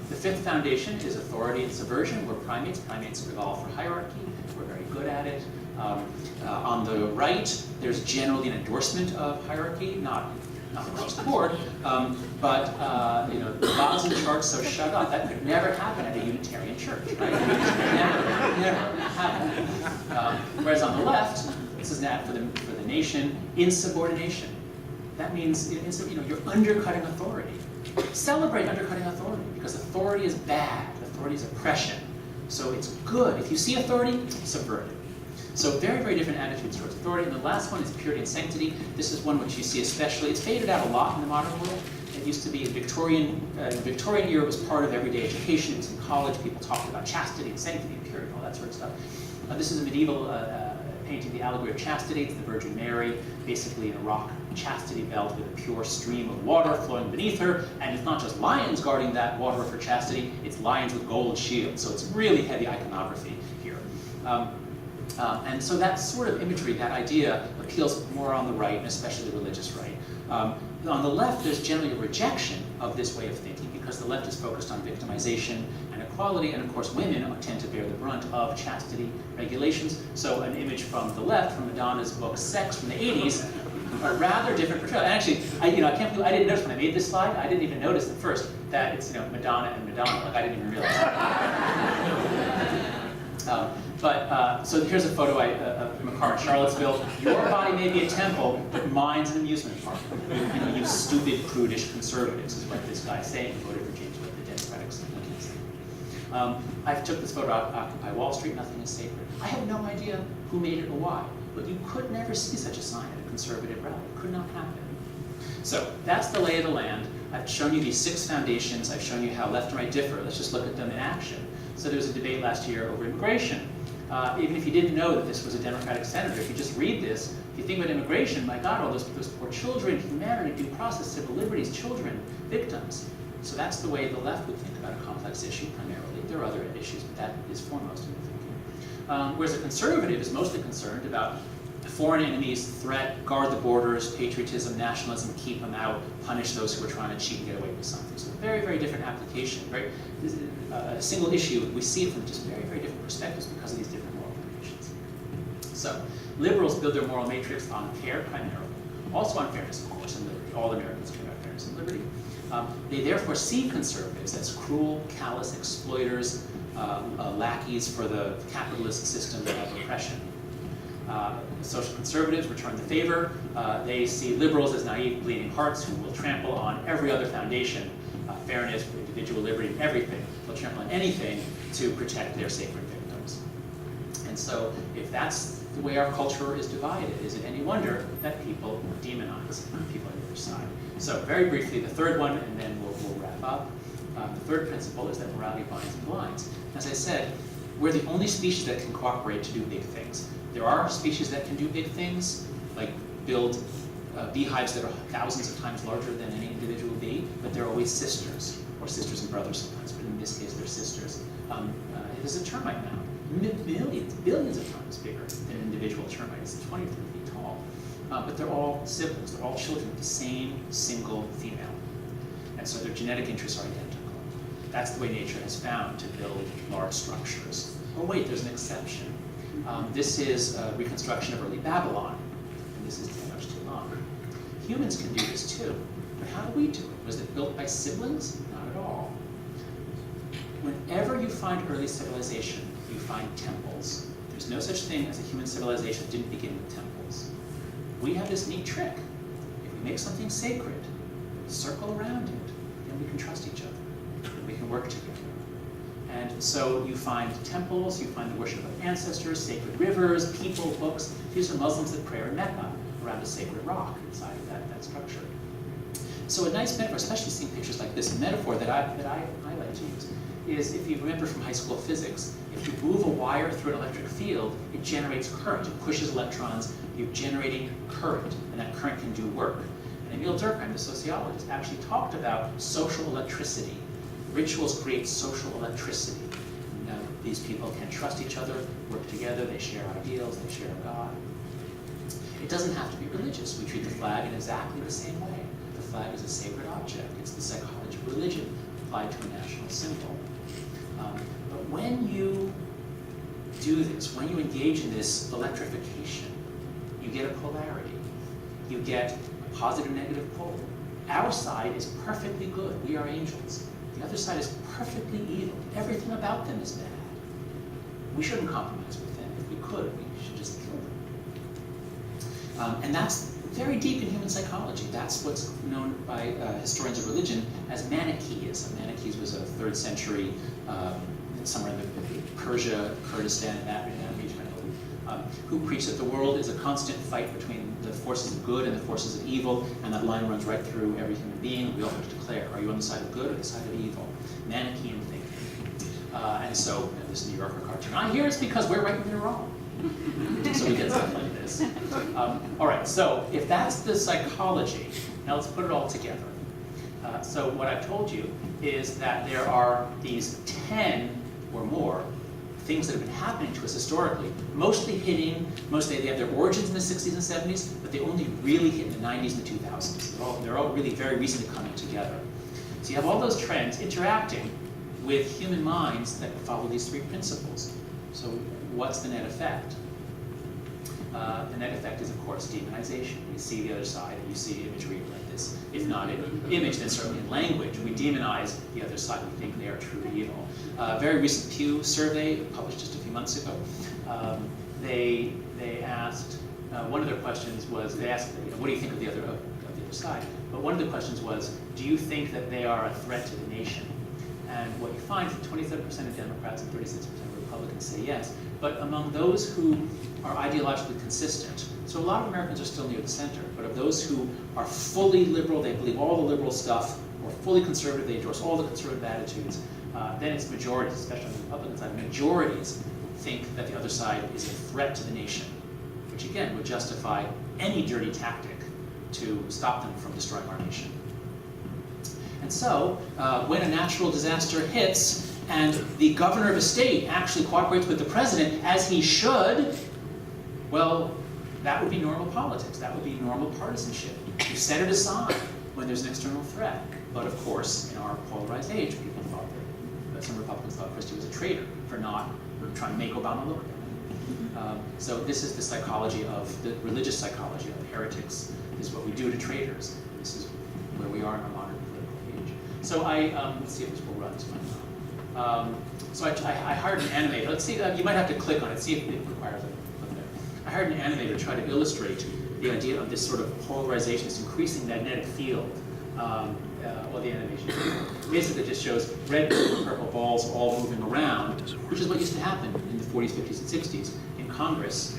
The fifth foundation is authority and subversion. We're primates. Primates evolve for hierarchy. We're very good at it. On the right, there's generally an endorsement of hierarchy, not across the board, but the God's in charge, so shut up. That could never happen at a Unitarian church, right? Never happen. Whereas on the left, this is that for the nation, insubordination. That means you're undercutting authority. Celebrate undercutting authority, because authority is bad. Authority is oppression. So it's good. If you see authority, subvert it. So very, very different attitudes towards authority. And the last one is purity and sanctity. This is one which you see especially. It's faded out a lot in the modern world. It used to be in the Victorian era, it was part of everyday education. It was in college. People talked about chastity and sanctity and purity and all that sort of stuff. This is a medieval painting the allegory of chastity. It's the Virgin Mary, basically in a rock chastity belt with a pure stream of water flowing beneath her. And it's not just lions guarding that water for chastity, it's lions with gold shields. So it's really heavy iconography here. And so that sort of imagery, that idea, appeals more on the right, and especially the religious right. On the left, there's generally a rejection of this way of thinking because the left is focused on victimization and equality, and of course women tend to bear the brunt of chastity regulations. So an image from the left, from Madonna's book Sex from the 80s, a rather different portrayal. And actually, I can't believe I didn't notice when I made this slide. I didn't even notice at first that it's Madonna and Madonna. Like I didn't even realize that. So here's a photo from a car in Charlottesville. Your body may be a temple, but mine's an amusement park. You stupid, prudish conservatives, is what this guy's saying. He voted for change, what the Democrats I took this photo out of Occupy Wall Street. Nothing is sacred. I have no idea who made it or why, but you could never see such a sign at a conservative rally. It could not happen. So that's the lay of the land. I've shown you these 6 foundations. I've shown you how left and right differ. Let's just look at them in action. So there was a debate last year over immigration. Even if you didn't know that this was a Democratic senator, if you just read this, if you think about immigration, my God, all those poor children, humanity, due process, civil liberties, children, victims. So that's the way the left would think about a complex issue primarily. There are other issues, but that is foremost in the thinking. Whereas a conservative is mostly concerned about foreign enemies, threat, guard the borders, patriotism, nationalism, keep them out, punish those who are trying to cheat and get away with something. So very, very different application. A single issue, we see it from just very, very different perspectives because of these different moral foundations. So liberals build their moral matrix on care primarily, also on fairness, of course, and liberty. All Americans care about fairness and liberty. They therefore see conservatives as cruel, callous exploiters, lackeys for the capitalist system of oppression. Social conservatives return the favor. They see liberals as naive, bleeding hearts who will trample on every other foundation, fairness, individual liberty, everything. They'll trample on anything to protect their sacred victims. And so if that's the way our culture is divided, is it any wonder that people demonize people on the other side? So very briefly, the third one, and then we'll wrap up. The third principle is that morality binds and blinds. As I said, we're the only species that can cooperate to do big things. There are species that can do big things, like build beehives that are thousands of times larger than any individual bee, but they're always sisters, or sisters and brothers sometimes, but in this case they're sisters. There's a termite mound, millions, billions of times bigger than an individual termite. It's 20 or 30 feet tall. But they're all siblings, they're all children of the same single female. And so their genetic interests are identical. That's the way nature has found to build large structures. Oh wait, there's an exception. This is a reconstruction of early Babylon, and this is too much too long. Humans can do this too, but how do we do it? Was it built by siblings? Not at all. Whenever you find early civilization, you find temples. There's no such thing as a human civilization that didn't begin with temples. We have this neat trick. If we make something sacred, circle around it, then we can trust each other. We can work together. And so you find temples, you find the worship of ancestors, sacred rivers, people, books. These are Muslims that pray in Mecca around a sacred rock inside of that structure. So a nice metaphor, especially seeing pictures like this, a metaphor that I like to use, is if you remember from high school physics, if you move a wire through an electric field, it generates current. It pushes electrons. You're generating current, and that current can do work. And Emil Durkheim, the sociologist, actually talked about social electricity. Rituals create social electricity. Now, these people can trust each other, work together, they share ideals, they share a God. It doesn't have to be religious. We treat the flag in exactly the same way. The flag is a sacred object. It's the psychology of religion applied to a national symbol. But when you do this, when you engage in this electrification, you get a polarity. You get a positive and negative pole. Our side is perfectly good. We are angels. The other side is perfectly evil. Everything about them is bad. We shouldn't compromise with them. If we could, we should just kill them. And that's very deep in human psychology. That's what's known by historians of religion as Manichaeism. Manichaeism was a 3rd century, somewhere in the Persia, Kurdistan, in that region, who preached that the world is a constant fight between the forces of good and the forces of evil, and that line runs right through every human being. We all have to declare, are you on the side of good or the side of evil? Manichaean thinking. And so, this New Yorker cartoon, here it's because we're right and they're wrong. So we get stuff like this. All right, so if that's the psychology, now let's put it all together. So what I've told you is that there are these 10 or more things that have been happening to us historically, mostly they have their origins in the 60s and 70s, but they only really hit in the 90s and the 2000s. They're all really very recently coming together. So you have all those trends interacting with human minds that follow these three principles. So what's the net effect? The net effect is, of course, demonization. You see the other side, and you see imagery like this. If not in image, then certainly in language. We demonize the other side. We think they are truly evil. A very recent Pew survey, published just a few months ago, they asked, one of their questions was, they asked, what do you think of the other side? But one of the questions was, do you think that they are a threat to the nation? And what you find is that 27% of Democrats and 36% of Republicans say yes. But among those who are ideologically consistent, so a lot of Americans are still near the center, but of those who are fully liberal, they believe all the liberal stuff, or fully conservative, they endorse all the conservative attitudes, then it's majorities, especially on the Republican side, majorities think that the other side is a threat to the nation, which again would justify any dirty tactic to stop them from destroying our nation. And so, when a natural disaster hits, and the governor of a state actually cooperates with the president, as he should, well, that would be normal politics. That would be normal partisanship. You set it aside when there's an external threat. But of course, in our polarized age, people thought that some Republicans thought Christie was a traitor for not trying to make Obama look bad. So this is the psychology of, the religious psychology of heretics. This is what we do to traitors. This is where we are in our modern political age. So let's see if this will run. So I hired an animator. Let's see, you might have to click on it, see if it requires a click there. I hired an animator to try to illustrate the idea of this sort of polarization, this increasing magnetic field. Well, the animation basically just shows red, blue, and purple balls all moving around, which is what used to happen in the 40s, 50s, and 60s. In Congress,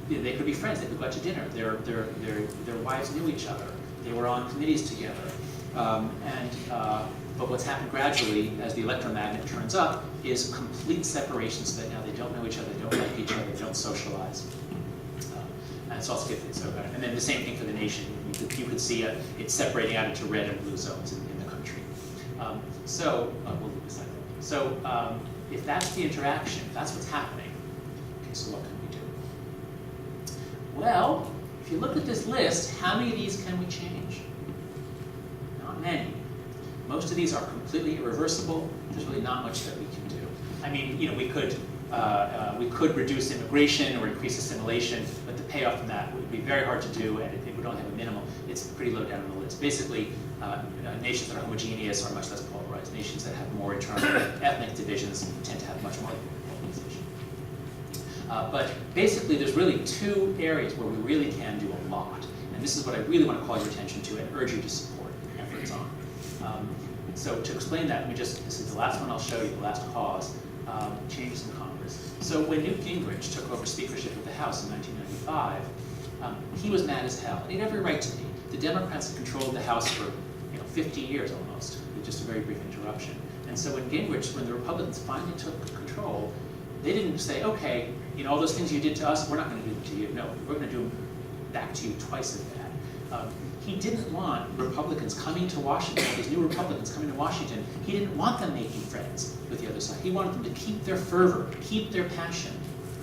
they could be friends, they could go out to dinner, their wives knew each other, they were on committees together. But what's happened gradually as the electromagnet turns up is complete separation, so that now they don't know each other, they don't like each other, they don't socialize. And so I'll skip it. And then the same thing for the nation. You could see it separating out into red and blue zones in the country. We'll leave this like that. So if that's the interaction, if that's what's happening, okay, so what can we do? Well, if you look at this list, how many of these can we change? Not many. Most of these are completely irreversible. There's really not much that we can do. I mean, we could reduce immigration or increase assimilation, but the payoff from that would be very hard to do, and it would only have a minimal. It's pretty low down on the list. Basically, nations that are homogeneous are much less polarized. Nations that have more internal ethnic divisions tend to have much more polarization. But basically, there's really two areas where we really can do a lot, and this is what I really want to call your attention to and urge you to support efforts on. So to explain that, this is the last one I'll show you, the last cause, changes in Congress. So when Newt Gingrich took over speakership of the House in 1995, he was mad as hell, and he had every right to be. The Democrats had controlled the House for 50 years almost, with just a very brief interruption. And so when the Republicans finally took control, they didn't say, okay, all those things you did to us, we're not going to do them to you. No, we're going to do them back to you twice as bad. He didn't want Republicans coming to Washington, these new Republicans coming to Washington, he didn't want them making friends with the other side. He wanted them to keep their fervor, keep their passion.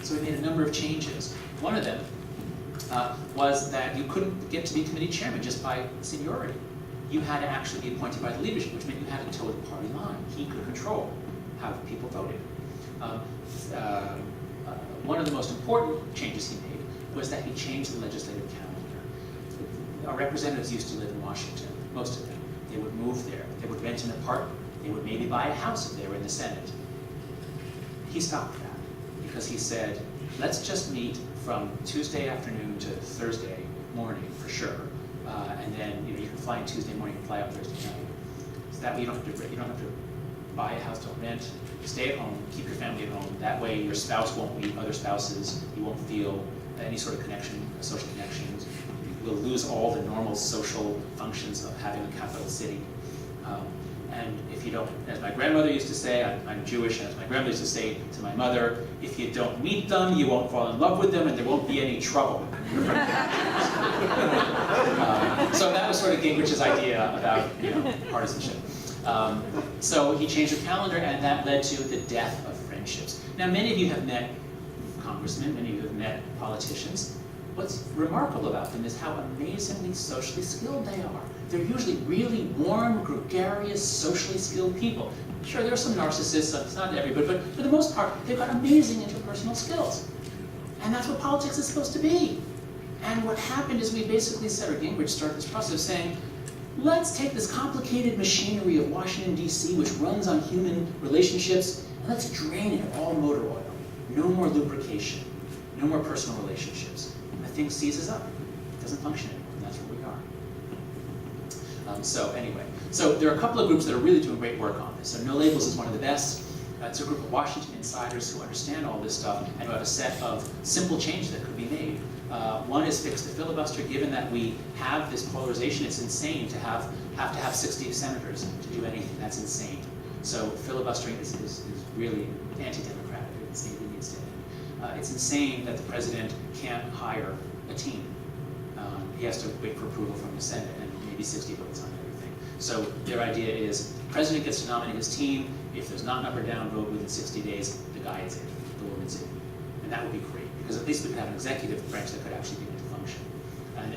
So he made a number of changes. One of them was that you couldn't get to be committee chairman just by seniority. You had to actually be appointed by the leadership, which meant you had to toe the party line. He could control how people voted. One of the most important changes he made was that he changed the legislative calendar. Our representatives used to live in Washington, most of them. They would move there. They would rent an apartment. They would maybe buy a house if they were in the Senate. He stopped that because he said, let's just meet from Tuesday afternoon to Thursday morning for sure. And then you can fly in Tuesday morning and fly out Thursday night. So that way you don't have to buy a house, don't rent. Stay at home, keep your family at home. That way your spouse won't meet other spouses. You won't feel any sort of connection, social connections. We'll lose all the normal social functions of having a capital city. And if you don't, as my grandmother used to say, I'm Jewish, and as my grandmother used to say to my mother, if you don't meet them, you won't fall in love with them, and there won't be any trouble. So that was sort of Gingrich's idea about, partisanship. So he changed the calendar, and that led to the death of friendships. Now, many of you have met congressmen, many of you have met politicians. What's remarkable about them is how amazingly socially skilled they are. They're usually really warm, gregarious, socially skilled people. Sure, there are some narcissists, it's not everybody, but for the most part, they've got amazing interpersonal skills. And that's what politics is supposed to be. And what happened is we basically said, or Gingrich started this process of saying, let's take this complicated machinery of Washington, D.C., which runs on human relationships, and let's drain it of all motor oil. No more lubrication, no more personal relationships. And the thing seizes up. It doesn't function anymore, and that's where we are. So there are a couple of groups that are really doing great work on this. So No Labels is one of the best. It's a group of Washington insiders who understand all this stuff and who have a set of simple changes that could be made. One is fix the filibuster. Given that we have this polarization, it's insane to have to have 60 senators to do anything. That's insane. So filibustering is really anti-democratic. It needs to end. It's insane that the president can't hire a team. He has to wait for approval from the Senate and maybe 60 votes on everything. So their idea is the president gets to nominate his team. If there's not an up or down vote within 60 days, the guy is in, the woman's in. And that would be great, because at least we could have an executive branch that could actually begin to function.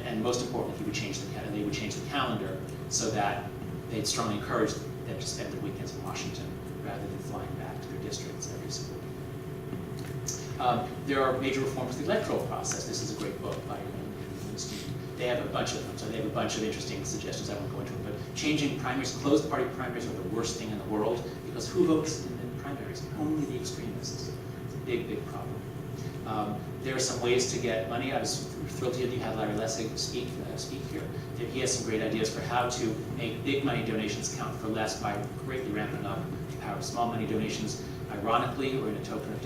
And most importantly, they would change the calendar so that they'd strongly encourage them to spend their weekends in Washington rather than flying back to their districts every single week. There are major reforms to the electoral process. This is a great book by Steve. They have a bunch of them, so they have a bunch of interesting suggestions. I won't go into it, but changing primaries, closed party primaries are the worst thing in the world, because who votes in primaries? Only the extremists. It's a big, big problem. There are some ways to get money. I was thrilled to hear that you had Larry Lessig speak here. He has some great ideas for how to make big money donations count for less by greatly ramping up the power of small money donations. Ironically, or in a token of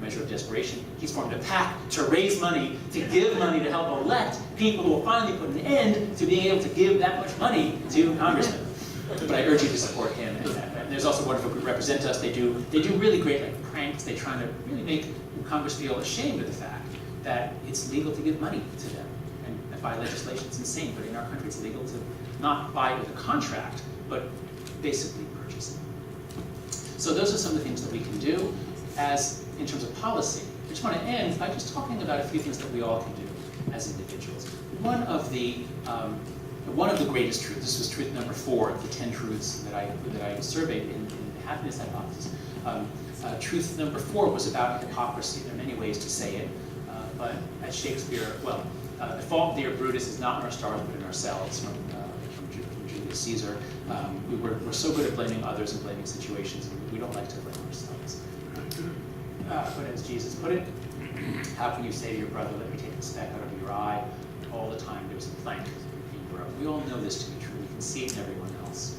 measure of desperation, he's formed a PAC to raise money, to give money to help elect people who will finally put an end to being able to give that much money to congressmen. But I urge you to support him. And there's also a wonderful group, Represent Us. They do really great pranks. They try to really make Congress feel ashamed of the fact that it's legal to give money to them. And by legislation, it's insane. But in our country, it's legal to not buy with a contract, but basically purchase it. So those are some of the things that we can do in terms of policy. I just want to end by just talking about a few things that we all can do as individuals. One of the greatest truths, this was truth number 4 of the 10 truths that I surveyed in the happiness hypothesis. Truth number 4 was about hypocrisy. There are many ways to say it, but as Shakespeare, the fault, dear Brutus, is not in our stars but in ourselves, from Julius Caesar. We're so good at blaming others and blaming situations, and we don't like to blame ourselves. But as Jesus put it, how can you say to your brother, let me take the speck out of your eye, all the time there's a plank in your eye? We all know this to be true. We can see it in everyone else.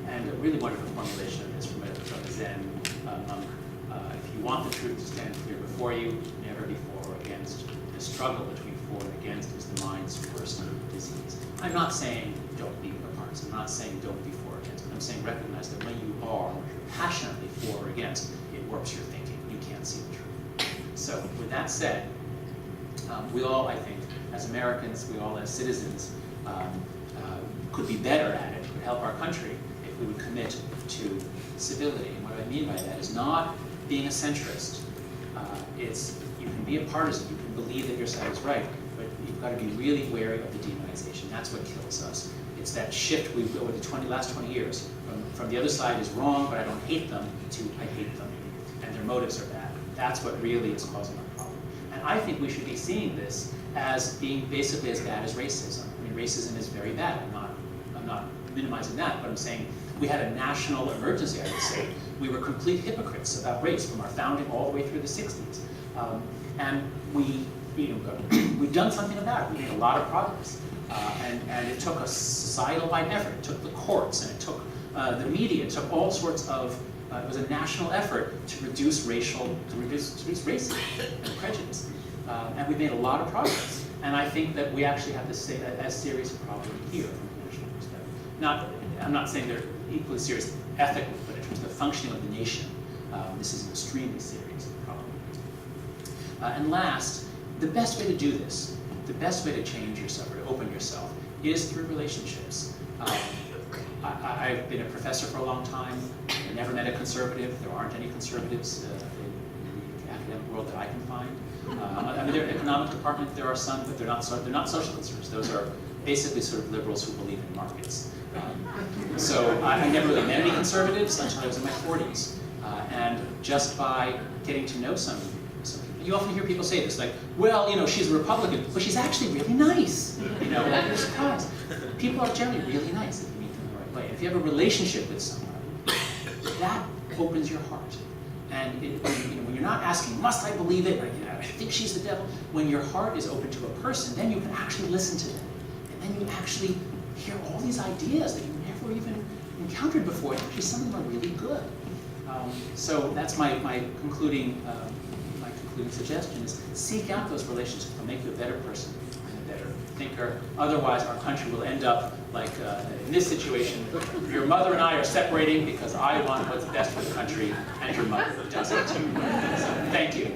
And a really wonderful formulation of this from a Zen monk. If you want the truth to stand clear before you, never be for or against. The struggle between for and against is the mind's worst disease. I'm not saying don't be a partisan. I'm not saying don't be for or against. But I'm saying recognize that when you are passionately for or against, it warps your thinking. You can't see the truth. So with that said, we all, I think, as Americans, we all as citizens, could be better at it, could help our country if we would commit to civility. And what I mean by that is not being a centrist. It's you can be a partisan, you can believe that your side is right, but you've got to be really wary of the demonization. That's what kills us. It's that shift we've over the last 20 years from the other side is wrong, but I don't hate them, to I hate them, and their motives are bad. That's what really is causing our problem. And I think we should be seeing this as being basically as bad as racism. I mean, racism is very bad. I'm not minimizing that, but I'm saying we had a national emergency, I would say. We were complete hypocrites about race from our founding all the way through the 60s. And we've done something about it. We made a lot of progress. And it took a societal-wide effort. It took the courts, and it took the media. It took all sorts of, it was a national effort to reduce racism and prejudice. And we made a lot of progress. And I think that we actually have this a serious problem here from a national perspective. Not I'm not saying they're equally serious ethically, but in terms of the functioning of the nation, this is an extremely serious problem. And last, the best way to do this, the best way to change yourself or to open yourself is through relationships. I've been a professor for a long time. I never met a conservative. There aren't any conservatives in the academic world that I can find. I mean, in the economic department there are some, but they're not social conservatives. Those are basically sort of liberals who believe in markets. So I never really met any conservatives until I was in my 40s. And just by getting to know some people, you often hear people say this, like, well, you know, she's a Republican, but she's actually really nice. You know, you're surprised. People are generally really nice if you meet them the right way. And if you have a relationship with someone, that opens your heart. And when you're not asking, must I believe it? Or, you know, I think she's the devil. When your heart is open to a person, then you can actually listen to them. And then you actually hear all these ideas that you never even encountered before. And actually, some of them are really good. So that's my concluding suggestion is seek out those relationships. They'll make you a better person and a better thinker. Otherwise, our country will end up like in this situation. Your mother and I are separating because I want what's best for the country, and your mother doesn't. So, thank you.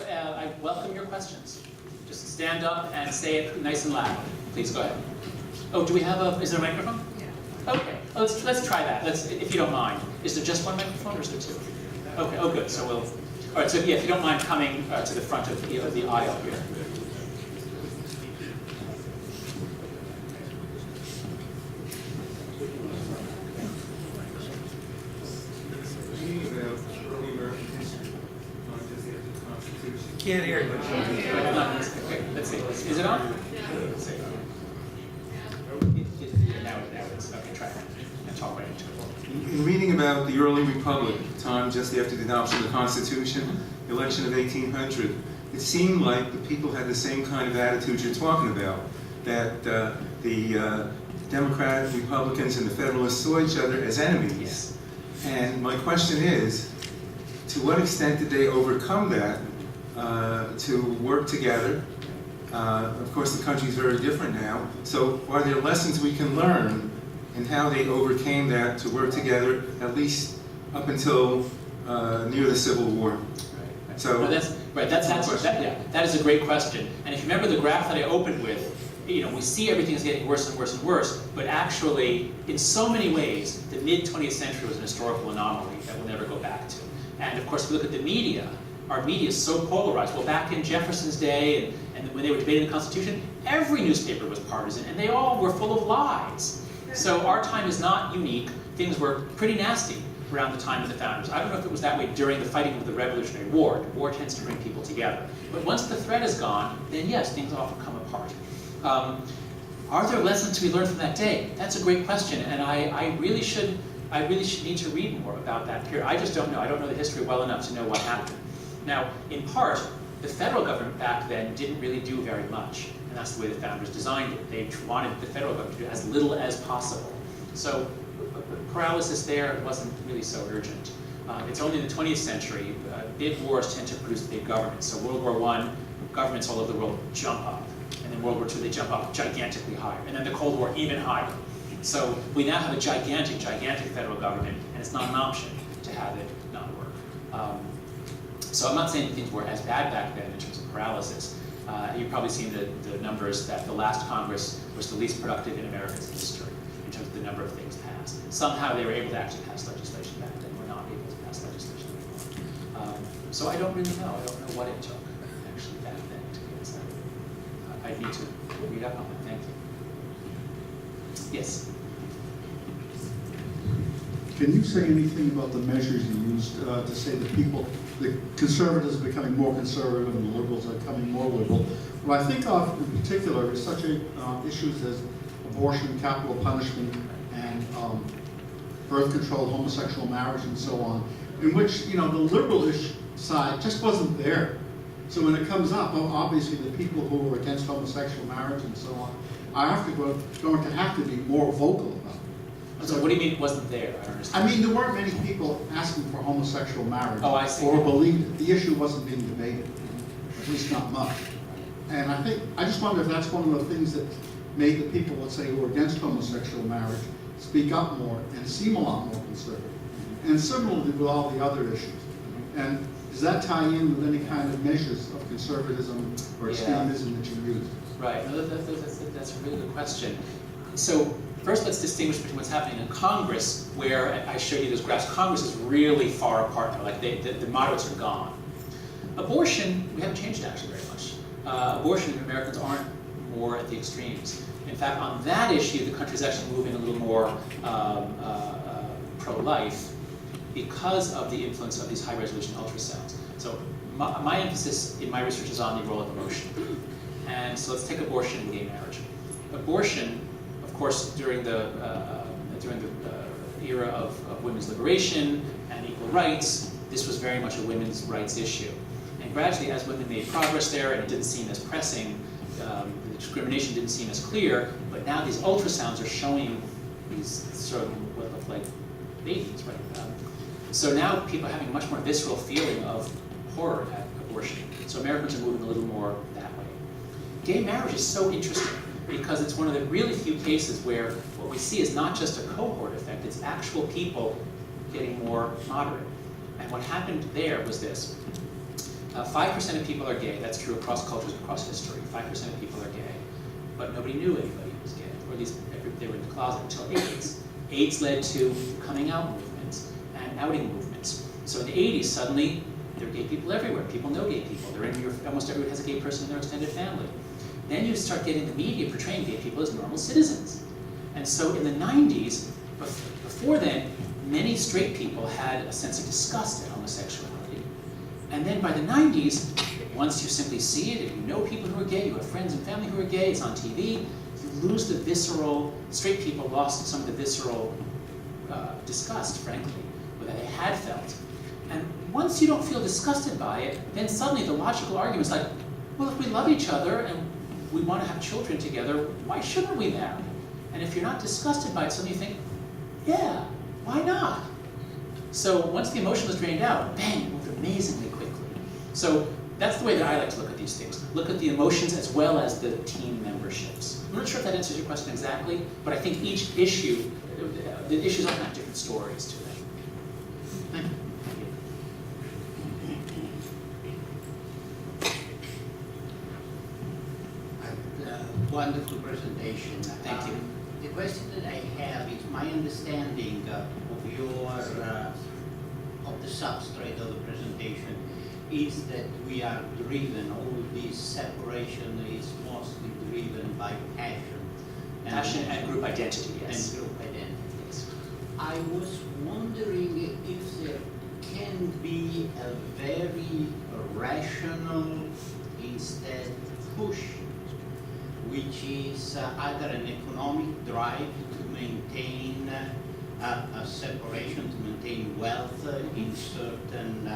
I welcome your questions. Just stand up and say it nice and loud. Please go ahead. Oh, do we have is there a microphone? Yeah. Okay, let's try that. If you don't mind. Is there just one microphone or is there two? Okay, oh good, so we'll, all right, so yeah, if you don't mind coming to the front of the aisle here. Can't hear you. Let's see. Is it on? Now it's okay. Try it. And talk right into it. In reading about the early republic, time just after the adoption of the Constitution, the election of 1800, it seemed like the people had the same kind of attitude you're talking about, that the Democrats, Republicans, and the Federalists saw each other as enemies. And my question is, to what extent did they overcome that to work together? Of course, the country's very different now. So are there lessons we can learn in how they overcame that to work together, at least up until near the Civil War? Right. So no, that is a great question. And if you remember the graph that I opened with, you know, we see everything is getting worse and worse and worse, but actually, in so many ways, the mid-20th century was an historical anomaly that we'll never go back to. And of course, if we look at the media, our media is so polarized. Well, back in Jefferson's day, and when they were debating the Constitution, every newspaper was partisan, and they all were full of lies. So our time is not unique. Things were pretty nasty around the time of the founders. I don't know if it was that way during the fighting of the Revolutionary War. War tends to bring people together. But once the threat is gone, then yes, things often come apart. Are there lessons to be learned from that day? That's a great question, and I really should need to read more about that period. I just don't know. I don't know the history well enough to know what happened. Now, in part, the federal government back then didn't really do very much, and that's the way the founders designed it. They wanted the federal government to do as little as possible. So paralysis there wasn't really so urgent. It's only in the 20th century, big wars tend to produce big governments. So World War I, governments all over the world jump up. And then World War II, they jump up gigantically higher. And then the Cold War, even higher. So we now have a gigantic federal government, and it's not an option to have it not work. So I'm not saying that things were as bad back then in terms of paralysis. You've probably seen the numbers that the last Congress was the least productive in America's history in terms of the number of things passed. Somehow they were able to actually pass legislation back then. We're not able to pass legislation anymore. So I don't really know. I don't know what it took actually back then to get us out. I need to read up on it. Thank you. Yes? Can you say anything about the measures you used to say that the conservatives are becoming more conservative and the liberals are becoming more liberal? What I think of in particular is such issues as abortion, capital punishment, and birth control, homosexual marriage, and so on, in which, you know, the liberal-ish side just wasn't there. So when it comes up, obviously the people who are against homosexual marriage and so on are going to have to be more vocal about it. So what do you mean it wasn't there? I don't understand. I mean, there weren't many people asking for homosexual marriage. Oh, I see. Or believed it. The issue wasn't being debated, at least not much. And I just wonder if that's one of the things that made the people, let's say, who are against homosexual marriage speak up more and seem a lot more conservative. And similarly with all the other issues. And does that tie in with any kind of measures of conservatism or extremism that you use? Right, no, that's a really good question. So first let's distinguish between what's happening in Congress, where I showed you those graphs. Congress is really far apart now, like the moderates are gone. Abortion, we haven't changed actually very much. Abortion, Americans aren't more at the extremes. In fact, on that issue, the country's actually moving a little more pro-life because of the influence of these high-resolution ultrasounds. So my emphasis in my research is on the role of emotion. And so let's take abortion and gay marriage. Abortion, of course, during the era of women's liberation and equal rights, this was very much a women's rights issue. And gradually, as women made progress there, and it didn't seem as pressing, the discrimination didn't seem as clear, but now these ultrasounds are showing these sort of what look like babies, right? So now people are having a much more visceral feeling of horror at abortion. So Americans are moving a little more that way. Gay marriage is so interesting because it's one of the really few cases where what we see is not just a cohort effect, it's actual people getting more moderate. And what happened there was this. 5% of people are gay. That's true across cultures, across history. 5% of people are gay. But nobody knew anybody who was gay, or at least they were in the closet until AIDS. AIDS led to coming out movements and outing movements. So in the 80s, suddenly, there are gay people everywhere. People know gay people. Almost everyone has a gay person in their extended family. Then you start getting the media portraying gay people as normal citizens. And so in the 90s, before then, many straight people had a sense of disgust at homosexuality. And then by the 90s, once you simply see it, if you know people who are gay, you have friends and family who are gay, it's on TV, you lose the visceral, straight people lost some of the visceral disgust, frankly, that they had felt. And once you don't feel disgusted by it, then suddenly the logical argument is like, well, if we love each other and we want to have children together, why shouldn't we marry? And if you're not disgusted by it, suddenly you think, yeah, why not? So once the emotion was drained out, bang, it moved amazingly quickly. So that's the way that I like to look at these things. Look at the emotions as well as the team memberships. I'm not sure if that answers your question exactly, but I think each issue, the issues often have different stories to them. Thank you. Wonderful presentation. Thank you. The question that I have is my understanding of the substrate of the presentation is that we are driven, all this separation is mostly driven by passion. Passion and group identity, yes. And group identity. Yes. I was wondering if there can be a very rational instead push, which is either an economic drive to maintain a separation, to maintain wealth in certain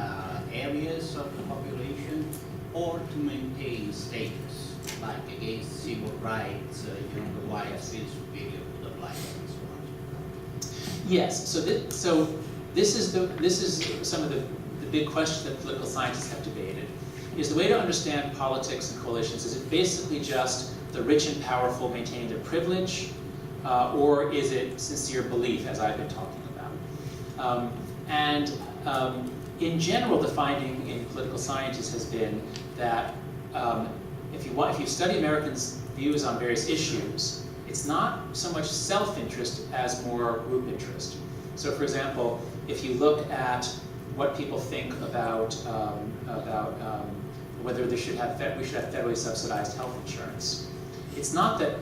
areas of the population, or to maintain status, like against civil rights, the white feels superior to the black and so on. Yes. So this is some of the big questions that political scientists have debated. Is the way to understand politics and coalitions, is it basically just the rich and powerful maintaining their privilege, or is it sincere belief, as I've been talking about? In general, the finding in political science has been that if you study Americans' views on various issues, it's not so much self-interest as more group interest. So, for example, if you look at what people think about whether we should have federally subsidized health insurance, it's not that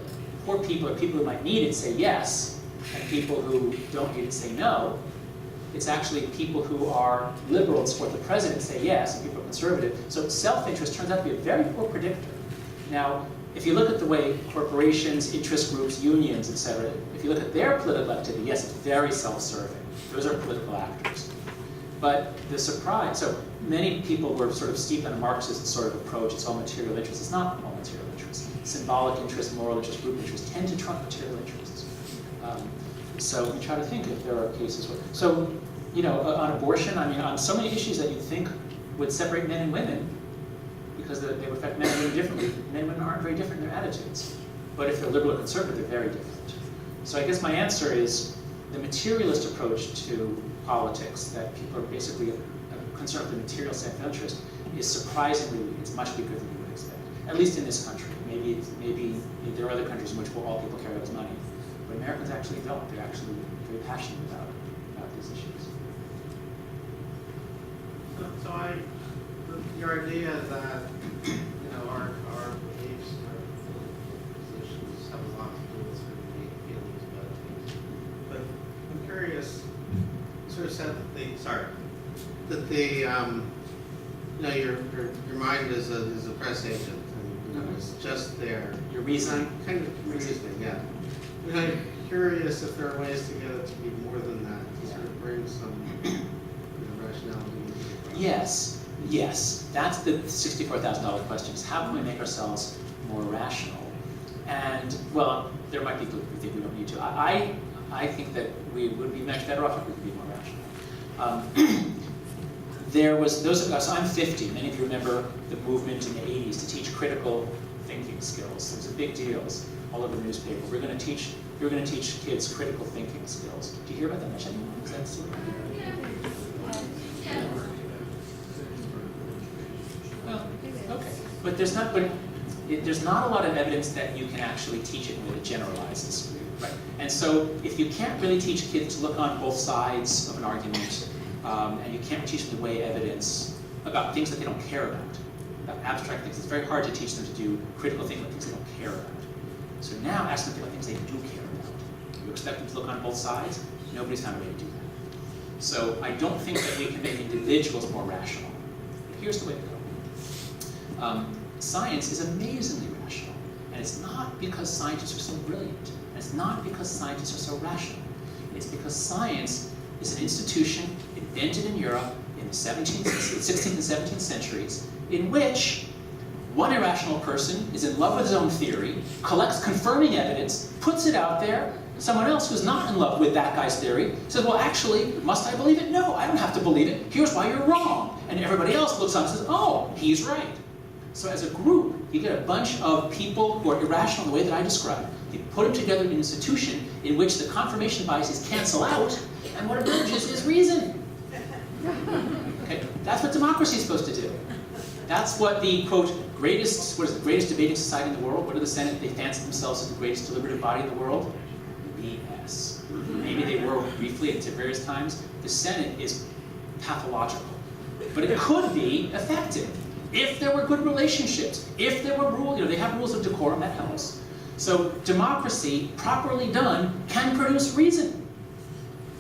poor people or people who might need it say yes, and people who don't need it say no. It's actually people who are liberal and support the president say yes, and people who are conservative. So self-interest turns out to be a very poor predictor. Now, if you look at the way corporations, interest groups, unions, etc., if you look at their political activity, yes, it's very self-serving. Those are political actors. But the surprise, so many people were sort of steeped on a Marxist sort of approach, it's all material interests. It's not all material interests. Symbolic interest, moral interest, group interest tend to trump material interests. So we try to think if there are cases where, so, you know, on abortion, I mean, on so many issues that you'd think would separate men and women, because they would affect men and women differently. Men and women aren't very different in their attitudes. But if they're liberal or conservative, they're very different. So I guess my answer is the materialist approach to politics, that people are basically concerned with the material self-interest, is surprisingly, it's much bigger than you would expect. At least in this country. Maybe there are other countries in which all people care about is money. But Americans actually don't. They're actually very passionate about these issues. So your idea that, you know, our beliefs and our political positions have a lot to do with certain feelings about things. But I'm curious, you sort of said that you know, your mind is a press agent, and you know, it's just there. Your reason. Kind of reasoning, yeah. And I'm curious if there are ways to get it to be more than that, to sort of bring some, you know, rationality into the process. Yes. That's the $64,000 question, is how can we make ourselves more rational? And, well, there might be people who think we don't need to. I think that we would be much better off if we could be more rational. So I'm 50, many of you remember the movement in the 80s to teach critical thinking skills. It was a big deal, it was all over the newspaper. You're going to teach kids critical thinking skills. Do you hear about that much anymore? Is that still Well, okay. But there's not a lot of evidence that you can actually teach it in a way that generalizes. Right? And so if you can't really teach kids to look on both sides of an argument, and you can't teach them to weigh evidence about things that they don't care about abstract things, it's very hard to teach them to do critical thinking about things they don't care about. So now ask them to think about things they do care about. You expect them to look on both sides? Nobody's found a way to do that. So I don't think that we can make individuals more rational. But here's the way to go. Science is amazingly rational. And it's not because scientists are so brilliant. And it's not because scientists are so rational. It's because science is an institution invented in Europe in the 16th and 17th centuries, in which one irrational person is in love with his own theory, collects confirming evidence, puts it out there. Someone else who's not in love with that guy's theory says, well, actually, must I believe it? No, I don't have to believe it. Here's why you're wrong. And everybody else looks on and says, oh, he's right. So as a group, you get a bunch of people who are irrational in the way that I described. You put them together in an institution in which the confirmation biases cancel out, and what emerges is reason. Okay? That's what democracy is supposed to do. That's what the, quote, greatest debating society in the world, what are the Senate, they fancy themselves as the greatest deliberative body in the world? BS. Maybe they were briefly at various times. The Senate is pathological. But it could be effective if there were good relationships, if there were rules, they have rules of decorum, that helps. So democracy, properly done, can produce reason.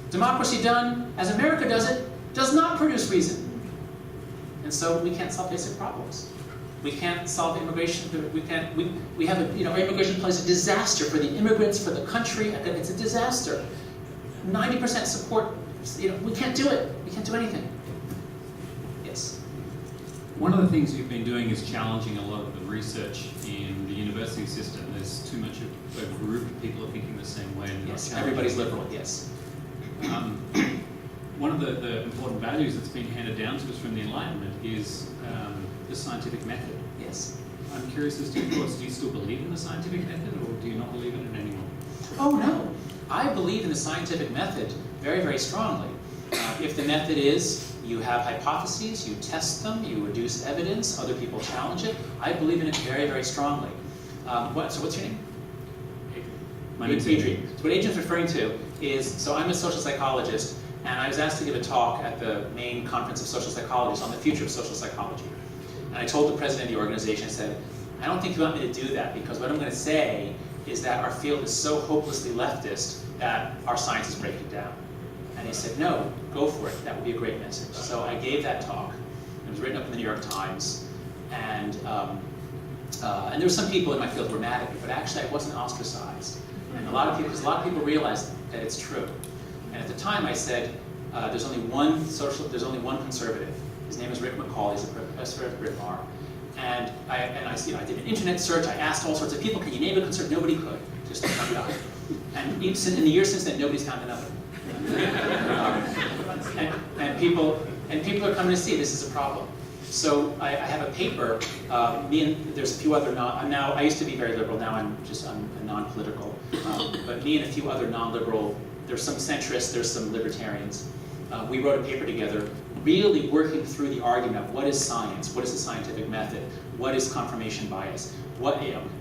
Democracy done as America does it, does not produce reason. And so we can't solve basic problems. We can't solve immigration. We have our immigration policy is a disaster for the immigrants, for the country. It's a disaster. 90% support. We can't do it. We can't do anything. Yes. One of the things you've been doing is challenging a lot of the research in the university system. There's too much of a group of people are thinking the same way. And yes, everybody's liberal, yes. One of the important values that's been handed down to us from the Enlightenment is the scientific method. Yes. I'm curious as to your thoughts. Do you still believe in the scientific method, or do you not believe in it anymore? Oh, no. I believe in the scientific method very, very strongly. If the method is you have hypotheses, you test them, you reduce evidence, other people challenge it, I believe in it very, very strongly. So what's your name? My name's Adrian. So what Adrian's referring to is, so I'm a social psychologist, and I was asked to give a talk at the main conference of social psychologists on the future of social psychology. And I told the president of the organization, I said, I don't think you want me to do that, because what I'm going to say is that our field is so hopelessly leftist that our science is breaking down. And he said, no, go for it. That would be a great message. So I gave that talk. It was written up in the New York Times. And there were some people in my field who were mad at me, but actually I wasn't ostracized. And a lot of people realized that it's true. And at the time I said, there's only one conservative. His name is Rick McCall. He's a professor at Bryn Mawr. And I did an internet search. I asked all sorts of people, can you name a conservative? Nobody could. Just one guy. And in the years since then, nobody's found another. And people are coming to see this is a problem. So I have a paper. There's a few other I used to be very liberal. Now I'm a non-political. But me and a few other non-liberal. There's some centrists. There's some libertarians. We wrote a paper together, really working through the argument of what is science, what is the scientific method, what is confirmation bias.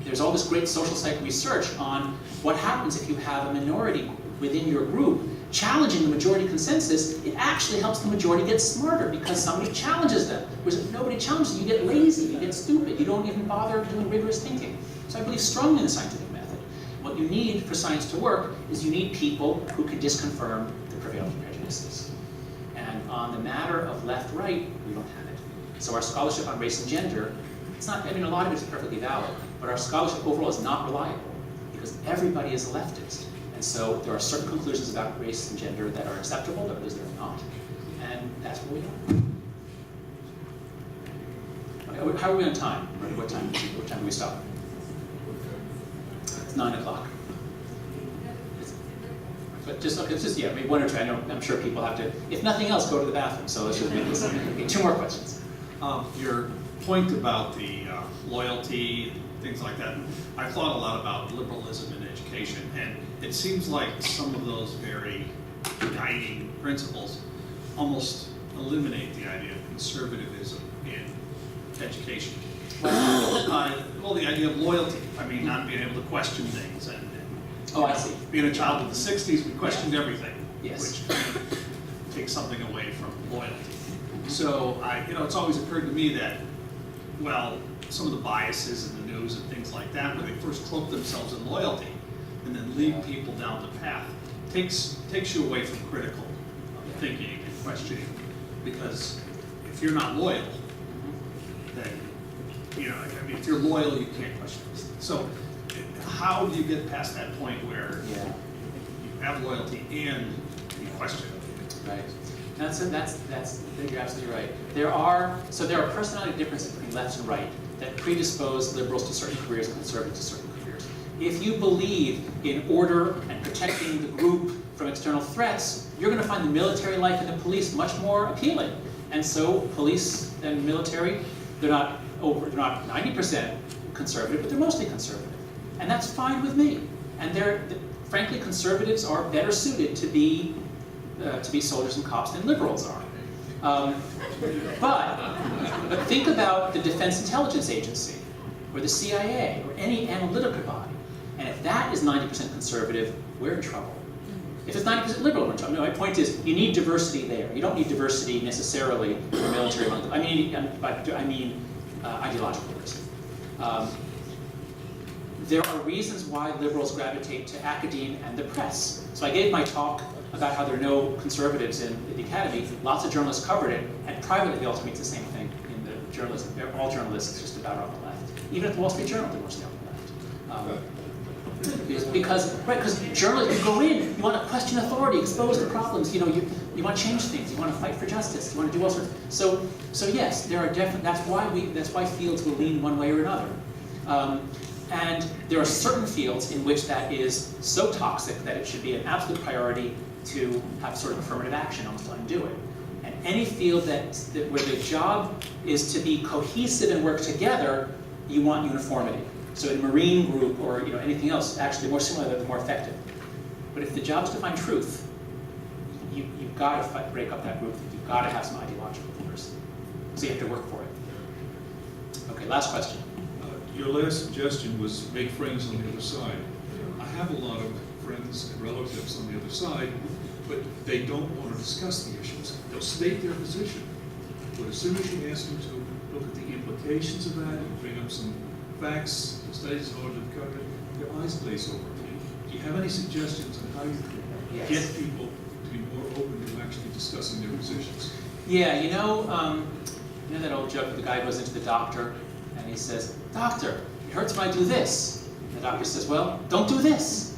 There's all this great social psych research on what happens if you have a minority within your group challenging the majority consensus. It actually helps the majority get smarter because somebody challenges them. Whereas if nobody challenges you, you get lazy, you get stupid, you don't even bother doing rigorous thinking. So I believe strongly in the scientific method. What you need for science to work is you need people who can disconfirm the prevailing prejudices. And on the matter of left-right, we don't have it. So our scholarship on race and gender, a lot of it is perfectly valid, but our scholarship overall is not reliable because everybody is a leftist. And so there are certain conclusions about race and gender that are acceptable, there are others that are not. And that's where we are. Okay, how are we on time? What time do we stop? It's 9 o'clock. But maybe one or two. I'm sure people have to, if nothing else, go to the bathroom. So let's just make this. Okay, 2 more questions. Your point about the loyalty, things like that, I thought a lot about liberalism in education, and it seems like some of those very guiding principles almost eliminate the idea of conservatism in education. Well, the idea of loyalty, not being able to question things, and I see. Being a child of the 60s, we questioned everything, yes. Which takes something away from loyalty. So, it's always occurred to me that, some of the biases in the news and things like that, where they first cloak themselves in loyalty and then lead people down the path, takes you away from critical thinking and questioning. Because if you're not loyal, then, if you're loyal, you can't question these things. So, how do you get past that point where you have loyalty and you question it? Right. You're absolutely right. There are personality differences between left and right that predispose liberals to certain careers and conservatives to certain careers. If you believe in order and protecting the group from external threats, you're going to find the military life and the police much more appealing. And so police and military, they're not 90% conservative, but they're mostly conservative. And that's fine with me. And frankly, conservatives are better suited to be soldiers and cops than liberals are. But think about the Defense Intelligence Agency, or the CIA, or any analytical body. And if that is 90% conservative, we're in trouble. If it's 90% liberal, we're in trouble. No, my point is, you need diversity there. You don't need diversity necessarily for military. I mean ideological diversity. There are reasons why liberals gravitate to academia and the press. So I gave my talk about how there are no conservatives in the academy. Lots of journalists covered it, and privately they also make the same thing in the journalism. All journalists just about on the left. Even at the Wall Street Journal, they're mostly on the left. Because journalists, you go in, you want to question authority, expose the problems, you want to change things, you want to fight for justice, you want to do all sorts. So yes, there are that's why fields will lean one way or another. And there are certain fields in which that is so toxic that it should be an absolute priority to have sort of affirmative action, almost to undo it. And any field where the job is to be cohesive and work together, you want uniformity. So in a Marine group or anything else, actually the more similar, the more effective. But if the job is to find truth, you've got to break up that group. You've got to have some ideological diversity. So you have to work for it. Okay, last question. Your last suggestion was make friends on the other side. I have a lot of friends and relatives on the other side, but they don't want to discuss the issues. They'll state their position, but as soon as you ask them to look at the implications of that and bring up some facts, studies in order to cover it, their eyes glaze over. Do you have any suggestions on how you can get people to be more open to actually discussing their positions? Yeah, you know that old joke of the guy goes into the doctor and he says, "Doctor, it hurts when I do this." And the doctor says, "Well, don't do this."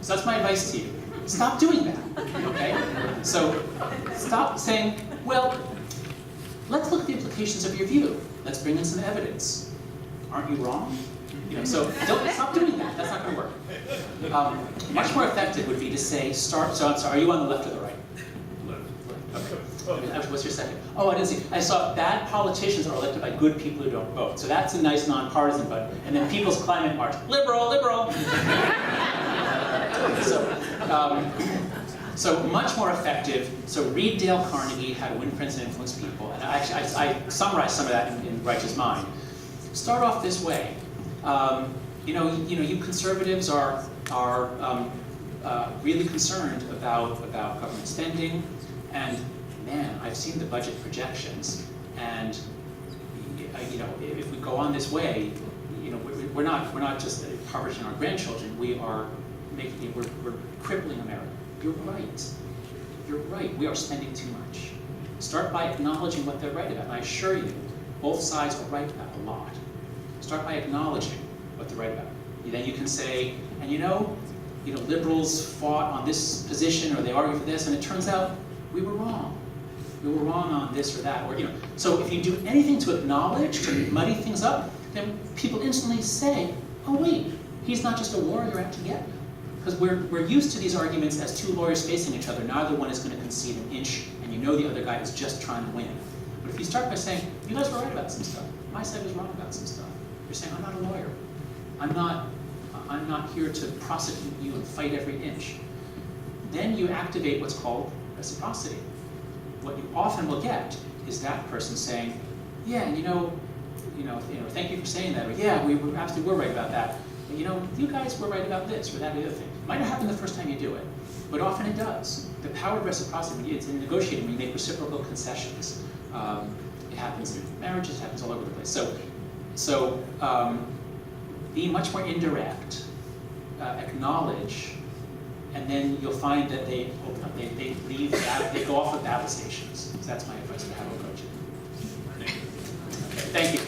So that's my advice to you. Stop doing that, okay? So stop saying, "Well, let's look at the implications of your view. Let's bring in some evidence. Aren't you wrong?" So don't stop doing that. That's not going to work. Much more effective would be to say, start. So I'm sorry. Are you on the left or the right? Okay. What's your second? Oh, I didn't see. I saw bad politicians are elected by good people who don't vote. So that's a nice nonpartisan button. And then People's Climate March, liberal, liberal. So much more effective. So read Dale Carnegie, How to Win Friends and Influence People. And I summarized some of that in Righteous Mind. Start off this way. You conservatives are really concerned about government spending, and man, I've seen the budget projections, and if we go on this way, we're not just impoverishing our grandchildren. We're crippling America. You're right. We are spending too much. Start by acknowledging what they're right about. And I assure you, both sides are right about a lot. Start by acknowledging what they're right about. Then you can say, and liberals fought on this position, or they argued for this, and it turns out we were wrong. We were wrong on this or that, So if you do anything to acknowledge, to muddy things up, then people instantly say, oh wait, he's not just a warrior out to get me. Because we're used to these arguments as two lawyers facing each other. Neither one is going to concede an inch, and the other guy is just trying to win. But if you start by saying, you guys were right about some stuff, my side was wrong about some stuff, you're saying, I'm not a lawyer. I'm not here to prosecute you and fight every inch. Then you activate what's called reciprocity. What you often will get is that person saying, yeah, thank you for saying that, or yeah, we were absolutely right about that. But you guys were right about this or that other thing. Might not happen the first time you do it, but often it does. The power of reciprocity, it's in negotiating when you make reciprocal concessions. It happens in marriages, it happens all over the place. So be much more indirect, acknowledge, and then you'll find that they open up, they leave, they go off of battle stations. So that's my advice for how to approach it. Okay, thank you.